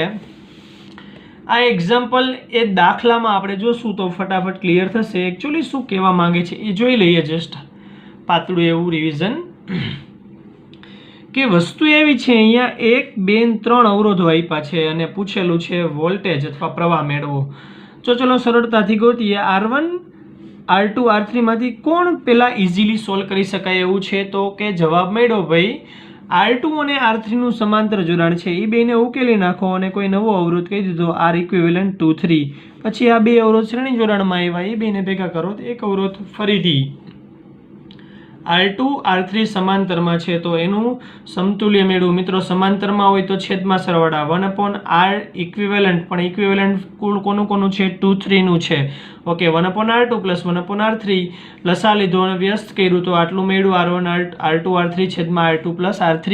આ એક્ઝામ્પલ એ દાખલામાં આપણે જોશું તો ફટાફટ ક્લિયર થશે. એકચ્યુઅલી શું કહેવા માંગે છે એ જોઈ લઈએ. જસ્ટ પાતળું એવું રિવિઝન કે વસ્તુ એવી છે, અહીંયા 1, 2, 3 અવરોધો આપ્યા છે અને પૂછેલું છે વોલ્ટેજ અથવા પ્રવાહ મેળવો. તો ચલો સરળતાથી ગોતીએ. R1 R2 R3 માંથી કોણ પહેલા ઇઝીલી સોલ્વ કરી શકાય એવું છે? તો કે જવાબ મળ્યો ભાઈ R2 અને R3 નું સમાંતર જોડાણ છે. એ બેને ઉકેલી નાખો અને કોઈ નવો અવરોધ કહી દીધો R ઇક્વિવેલન્ટ 2 3. પછી આ 2 અવરોધ શ્રેણી જોડાણમાં આવ્યા, એ બેને ભેગા કરો તો એક અવરોધ ફરીથી R2 R3 સમાંતરમાં છે તો એનું સમતુલ્ય મેળવું. મિત્રો સમાંતરમાં હોય તો છેદમાં સરવાળા 1/R ઇક્વિવેલન્ટ, પણ ઇક્વિવેલન્ટ કુલ કોનું છે? 2 3 નું છે. ઓકે, 1/R2 + 1/R3 લસા લીધો અને વ્યસ્ત કર્યું તો આટલું મેળવ્યું R1 R2 R3 છેદમાં R2 + R3.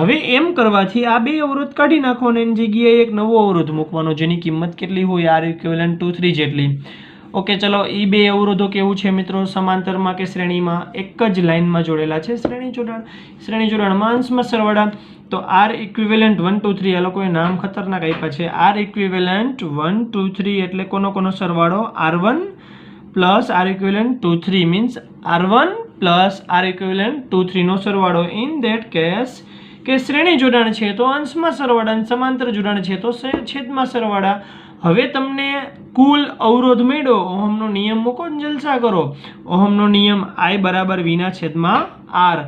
હવે એમ કરવાથી આ 2 અવરોધ કાઢી નાખો અને એની જગ્યાએ એક નવો અવરોધ મૂકવાનો જેની કિંમત કેટલી હોય? R ઇક્વિવેલન્ટ 2 3 જેટલી. ઓકે, ચલો એ 2 અવરોધો કેવું છે મિત્રો? સમાંતરમાં કે શ્રેણીમાં? એક જ લાઇનમાં જોડેલા છે. શ્રેણી જોડાણ. શ્રેણી જોડાણમાં અંશમાં સરવાળા. તો R ઇક્વિવેલન્ટ 1 2 3 આ લોકોએ નામ ખતરનાક આપ્યા છે. R ઇક્વિવેલન્ટ 1 2 3 એટલે કોનો સરવાળો? R1 + R equivalent 2 3 means R1 + R equivalent 2 3 નો સરવાળો. ઇન ધેટ કેસ કે શ્રેણી જોડાણ છે તો અંશમાં સરવાળા, અને સમાંતર જોડાણ છે તો છેદમાં સરવાળા. હવે તમને કુલ અવરોધ મળ્યો. ઓહમનો નિયમ મૂકો ને જલસા કરો. ઓહમનો નિયમ I = V ના છેદમાં R.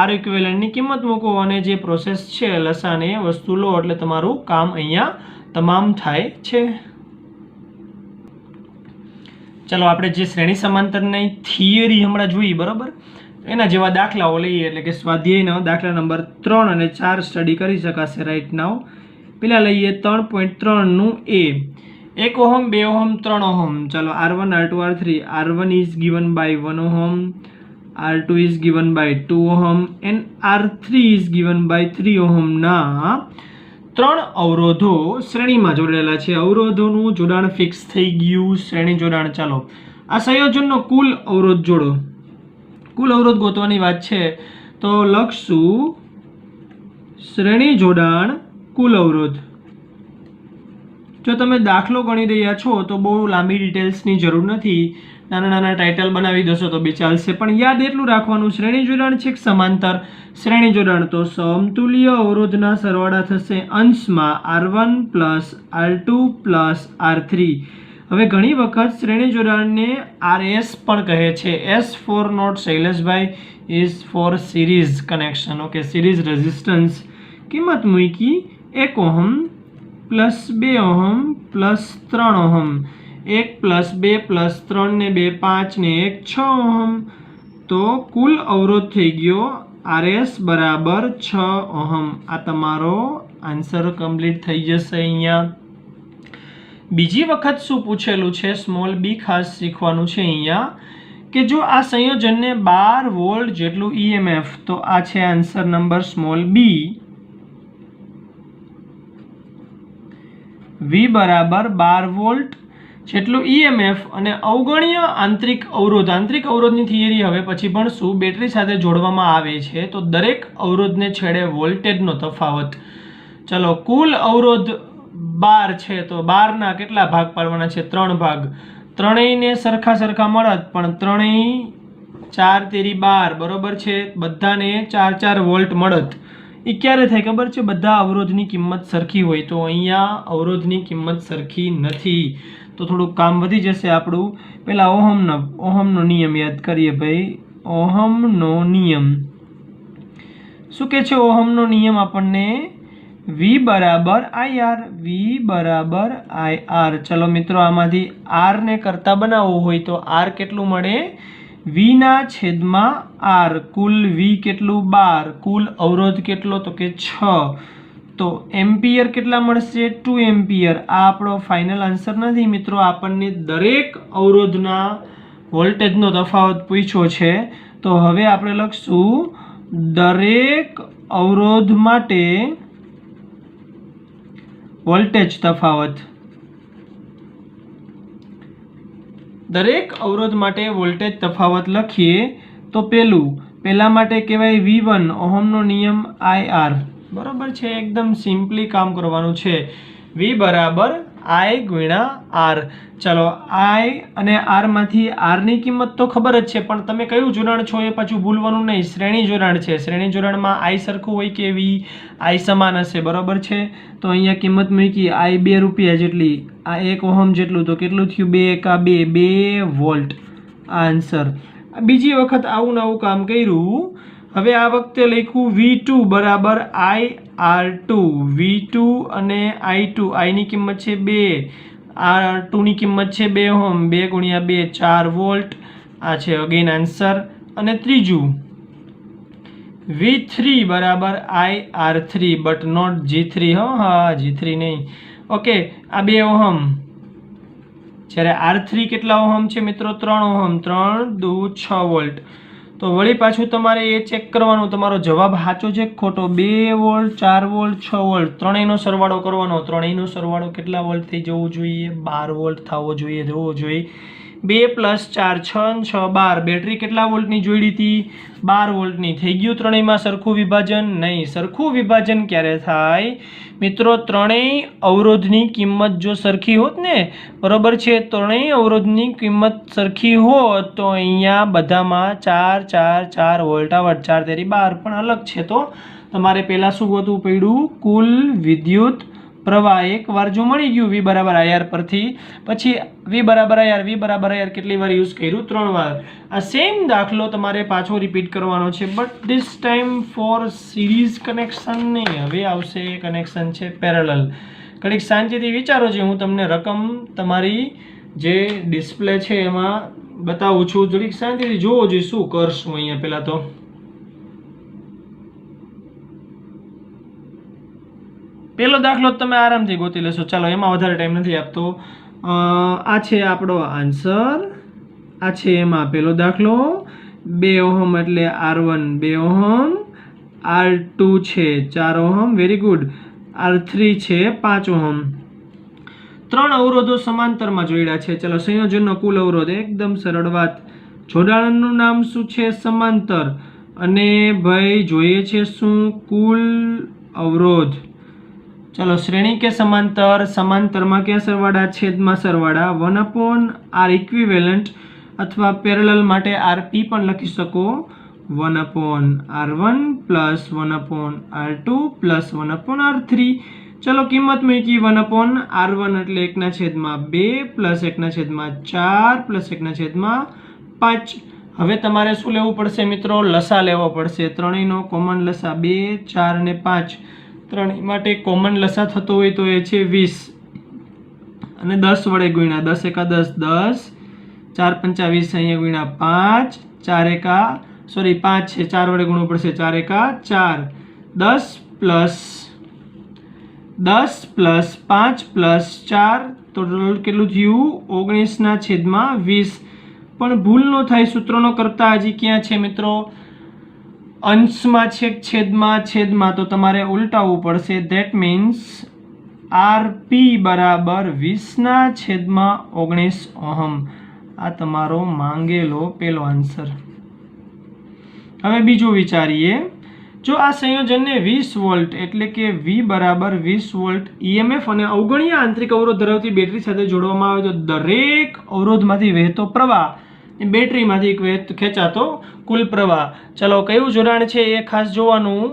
R ઇક્વિવેલન્ટની કિંમત મૂકો અને જે પ્રોસેસ છે લસાને એ વસ્તુ લો એટલે તમારું કામ અહીંયા તમામ થાય છે. ચલો આપણે જે શ્રેણી સમાંતરની થિયરી હમણાં જોઈ બરાબર, એના જેવા દાખલાઓ લઈએ. એટલે કે સ્વાધ્યાયનો દાખલા નંબર 3 અને 4 સ્ટડી કરી શકાશે રાઈટ નાઉ. પેલા લઈએ 3.3 નું A. 1 ohm, 2 ohm, 3 ohm. ચલો R1 R2 R3. R1 is given by 1 ohm, R2 is given by 2 ohm and R3 is given by 3 ohm ના 3 અવરોધો શ્રેણીમાં જોડેલા છે. અવરોધોનું જોડાણ ફિક્સ થઈ ગયું. શ્રેણી જોડાણ. ચાલો આ સંયોજનનો કુલ અવરોધ જોડો. કુલ અવરોધ ગોતવાની વાત છે તો લખશું શ્રેણી જોડાણ કુલ અવરોધ. જો તમે દાખલો ગણી રહ્યા છો તો બહુ લાંબી ડિટેલ્સની જરૂર નથી. નાના ટાઇટલ બનાવી દોશો તો બી ચાલશે, પણ યાદ એટલું રાખવાનું શ્રેણી જોડાણ છે કે સમાંતર. શ્રેણી જોડાણ તો સમતુલ્ય અવરોધના સરવાળા થશે અંશમાં R1 + R2 + R3. હવે ઘણી વખત શ્રેણી જોડાણને RS પણ કહે છે. S for not Shaileshbhai is for series connection. Okay, series resistance. કિંમત મૂકી 1 ઓહમ + 2 ઓહમ + 3 ઓહમ. 1 + 2 + 3 ને 2 5 ને 1 6 ઓહમ. તો કુલ અવરોધ થઈ ગયો RS = 6 ઓહમ. આ તમારો આન્સર કમ્પ્લીટ થઈ જશે અહીંયા. બીજી વખત શું પૂછેલું છે, સ્મોલ બી ખાસ શીખવાનું છે અહીંયા, કે જો આ સંયોજનને 12 વોલ્ટ જેટલું EMF, તો આ છે answer number small B. V બરાબર 12 વોલ્ટ જેટલું EMF અને અવગણ્ય આંતરિક અવરોધની થિયરી હવે પછી ભણશું. બેટરી સાથે જોડવામાં આવે છે તો દરેક અવરોધને છેડે વોલ્ટેજનો તફાવત. ચલો, કુલ અવરોધ 12 છે તો 12 ના કેટલા ભાગ પાડવાના છે? 3 ભાગ. ત્રણેયને સરખા મળત, પણ ત્રણેય 4 તેરી 12 બરોબર છે. બધાને 4 વોલ્ટ મળત. એ ક્યારે થાય ખબર છે? બધા અવરોધની કિંમત સરખી હોય. તો અહીંયા અવરોધની કિંમત સરખી નથી, તો થોડુંક કામ વધી જશે આપણું. પહેલા ઓહમનો નિયમ યાદ કરીએ ભાઈ. ઓહમનો નિયમ શું કહે છે? ઓહમનો નિયમ આપણને V બરાબર IR. V બરાબર IR. ચલો મિત્રો, આમાંથી R ને કરતા બનાવવું હોય તો R કેટલું મળે? V ના છેદમાં R. કુલ V કેટલું? 12. કુલ અવરોધ કેટલો? તો કે 6. તો એમ્પિયર કેટલા મળશે? 2 એમ્પિયર. આ આપણો ફાઇનલ આન્સર નથી મિત્રો, આપણને દરેક અવરોધના વોલ્ટેજનો તફાવત પૂછ્યો છે. તો હવે આપણે લખશું દરેક અવરોધ માટે વોલ્ટેજ તફાવત. દરેક અવરોધ માટે વોલ્ટેજ તફાવત લખીએ તો પહેલા માટે કહેવાય V1, ઓહમનો નિયમ IR. બરાબર છે, એકદમ સિમ્પલી કામ કરવાનું છે. V બરાબર I ગુણ્યા R. ચલો, I અને R માંથી R ની કિંમત તો ખબર જ છે, પણ તમે કયું જોડાણ છો એ પાછું ભૂલવાનું નહીં. શ્રેણી જોડાણ છે. શ્રેણી જોડાણમાં I સરખું હોય કે V? I સમાન હશે. બરાબર છે. તો અહીંયા કિંમત મૂકી I 2 રૂપિયા જેટલી, આ 1 ઓહમ જેટલું, તો કેટલું થયું? 2 એકા 2 વોલ્ટ. આન્સર. બીજી વખત આવું કામ કર્યું. હવે આ વખતે લખ્યું V2 બરાબર IR2. V2 અને I2, I ની કિંમત છે 2, R2 ની કિંમત છે 2 ઓહમ. 2 ગુણ્યા 2 4 વોલ્ટ. આ છે અગેન આન્સર. અને ત્રીજું V3 બરાબર IR3 બટ નોટ G3. હા, G3 નહીં. ઓકે, આ 2 ઓહમ. જ્યારે R3 કેટલા ઓહમ છે મિત્રો? 3 ઓહમ. 3 દુ 6 વોલ્ટ. તો વળી પાછું તમારે એ ચેક કરવાનું તમારો જવાબ સાચો છે કે ખોટો. 2 વોલ્ટ, 4 વોલ્ટ, 6 વોલ્ટ, ત્રણેયનો સરવાળો કરવાનો. ત્રણેયનો સરવાળો કેટલા વોલ્ટ થઈ જવું જોઈએ? 12 વોલ્ટ થવો જોઈએ. 2 + 4 6 6 12. બેટરી કેટલા વોલ્ટની જોડી હતી? 12 વોલ્ટની. થઈ ગયું ત્રણેયમાં સરખું વિભાજન? નહીં. સરખું વિભાજન ક્યારે થાય મિત્રો? ત્રણેય અવરોધની કિંમત જો સરખી હોત ને, બરોબર છે, ત્રણેય અવરોધની કિંમત સરખી હોત તો અહીંયા બધામાં 4 4 4 વોલ્ટ આવત. 4 તેરી 12 પણ અલગ છે. તો તમારે પહેલાં શું ગોતવું પડ્યું? કુલ વિદ્યુત પ્રવાહ. એકવાર જો મળી ગયું V બરાબર IR પરથી, પછી V બરાબર IR કેટલી વાર યુઝ કર્યું? 3 વાર. આ સેમ દાખલો તમારે પાછો રિપીટ કરવાનો છે, but this time for series connection નહીં. હવે આવશે કનેક્શન છે પેરેલલ. ઘડીક શાંતિથી વિચારો છે. હું તમને રકમ તમારી જે ડિસ્પ્લે છે એમાં બતાવું છું. ઘડીક શાંતિથી જોવો જોઈએ શું કરશું અહીંયા. પહેલાં તો પહેલો દાખલો તમે આરામથી ગોતી લેશો. ચાલો, એમાં વધારે ટાઈમ નથી આપતો. આ છે આપણો આન્સર. આ છે એમાં પહેલો દાખલો. 2 ઓહમ એટલે R1 2 ઓહમ, R2 છે 4 ઓહમ. Very good. R3 છે 5 ઓહમ. 3 અવરોધો સમાંતરમાં જોડ્યા છે. ચલો, સંયોજનનો કુલ અવરોધ. એકદમ સરળ વાત. જોડાણનું નામ શું છે? સમાંતર. અને ભાઈ જોઈએ છે શું? કુલ અવરોધ. ચલો, શ્રેણી કે સમાંતર? સમાંતરમાં ક્યાં સરવાળા? છેદમાં સરવાળા. 1/R ઇક્વિવેલન્ટ અથવા પેરેલલ માટે RP પણ લખી શકો. 1/R1 + 1/R2 + 1/R3. ચલો, કિંમત મૂકી 1/R1 એટલે 1/2 + 1/4 + 1/5. હવે તમારે શું લેવું પડશે મિત્રો? લસા લેવો પડશે. ત્રણેયનો કોમન લસા 2 4 અને 5. ત્રણેય માટે કોમન લસા થતો હોય તો એ છે 20 અને 10 વડે ગુણ્યા. 10 એકા 10 10, 4 પંચા 20 અહીંયા ગુણ્યા 5, 4 એકા 5 છે 4 વડે ગુણવું પડશે. 4 એકા 4. 10 + 10 + 5 + 4 તો ટોટલ કેટલું થયું 19/20. પણ ભૂલ ન થાય, સૂત્રોનો કરતા હજી ક્યાં છે મિત્રો? અંશમાં છે છેદમાં, તો તમારે ઉલટાવવું પડશે. ધેટ મીન્સ Rp બરાબર 20/19 ઓહમ. આ તમારો માંગેલો પહેલો આન્સર. હવે બીજું વિચારીએ. જો આ સંયોજનને 20 વોલ્ટ એટલે કે V બરાબર 20 વોલ્ટ EMF અને અવગણીય આંતરિક અવરોધ ધરાવતી બેટરી સાથે જોડવામાં આવે તો દરેક અવરોધમાંથી વહેતો પ્રવાહ બેટરીમાંથી ખેંચાતો કુલ પ્રવાહ. ચલો કયું જોડાણ છે એ ખાસ જોવાનું.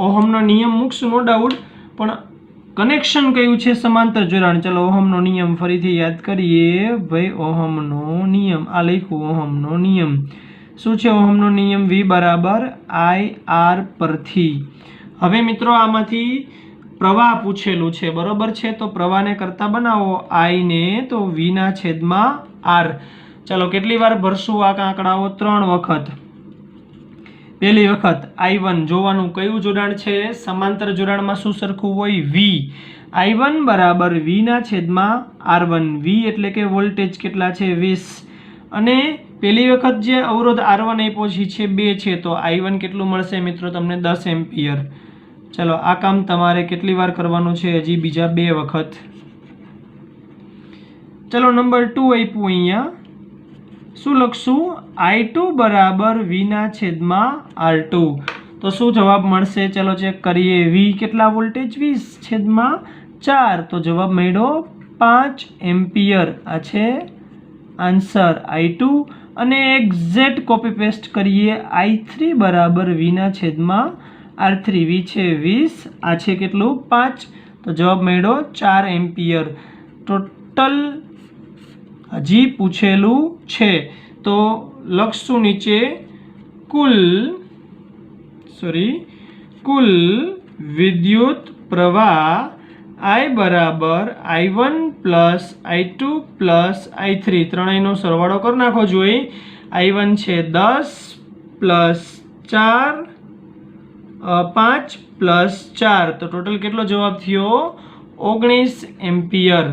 ઓહમનો નિયમ મૂકશું નો ડાઉટ, પણ કનેક્શન કયું છે? સમાંતર જોડાણ. ચલો ઓહમનો નિયમ ફરીથી યાદ કરીએ ભાઈ. ઓહમનો નિયમ આ લખ્યું. ઓહમનો નિયમ શું છે? ઓહમનો નિયમ V બરાબર IR પરથી. હવે મિત્રો આમાંથી પ્રવાહ પૂછેલું છે, બરોબર છે? તો પ્રવાહને કરતા બનાવો I ને, તો V/R. ચલો કેટલી વાર ભરશું આ આંકડાઓ? 3 વખત. પહેલી વખત I1 જોવાનું કયું જોડાણ છે? સમાંતર જોડાણમાં શું સરખું હોય? V. I1 બરાબર V/R1. V એટલે કે વોલ્ટેજ કેટલા છે? 20. અને પહેલી વખત જે અવરોધ R1 આપ્યો છે 2 છે, તો I1 કેટલું મળશે મિત્રો તમને? 10 એમ્પિયર. ચલો આ કામ તમારે કેટલી વાર કરવાનું છે? હજી બીજા 2 વખત. ચલો નંબર 2 આપ્યું અહીંયા. શું લખશું? I2 બરાબર V/R2. તો શું જવાબ મળશે? ચલો ચેક કરીએ. V કેટલા વોલ્ટેજ? 20/4. તો જવાબ મળ્યો 5 એમ્પિયર. આ છે આન્સર I2. અને એક્ઝેક્ટ કોપી પેસ્ટ કરીએ. I3 બરાબર V/R3. V છે 20, આ છે કેટલું? 5. તો જવાબ મળ્યો 4 એમ્પિયર. ટોટલ હજી પૂછેલું છે તો લખશું નીચે કુલ વિદ્યુત પ્રવાહ I બરાબર I1 + I2 + I3. ત્રણેયનો સરવાળો કરી નાખો જોઈએ. I1 છે 10 + 4 5 + 4, તો ટોટલ કેટલો જવાબ થયો? 19 એમ્પિયર.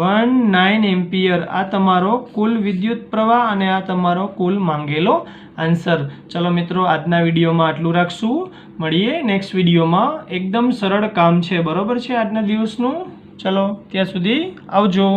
19 એમ્પિયર. આ તમારો કુલ વિદ્યુત પ્રવાહ અને આ તમારો કુલ માંગેલો આન્સર. ચલો મિત્રો આજના વિડીયોમાં આટલું રાખશું. મળીએ નેક્સ્ટ વિડીયોમાં. એકદમ સરળ કામ છે, બરોબર છે આજના દિવસનું. ચલો ત્યાં સુધી આવજો.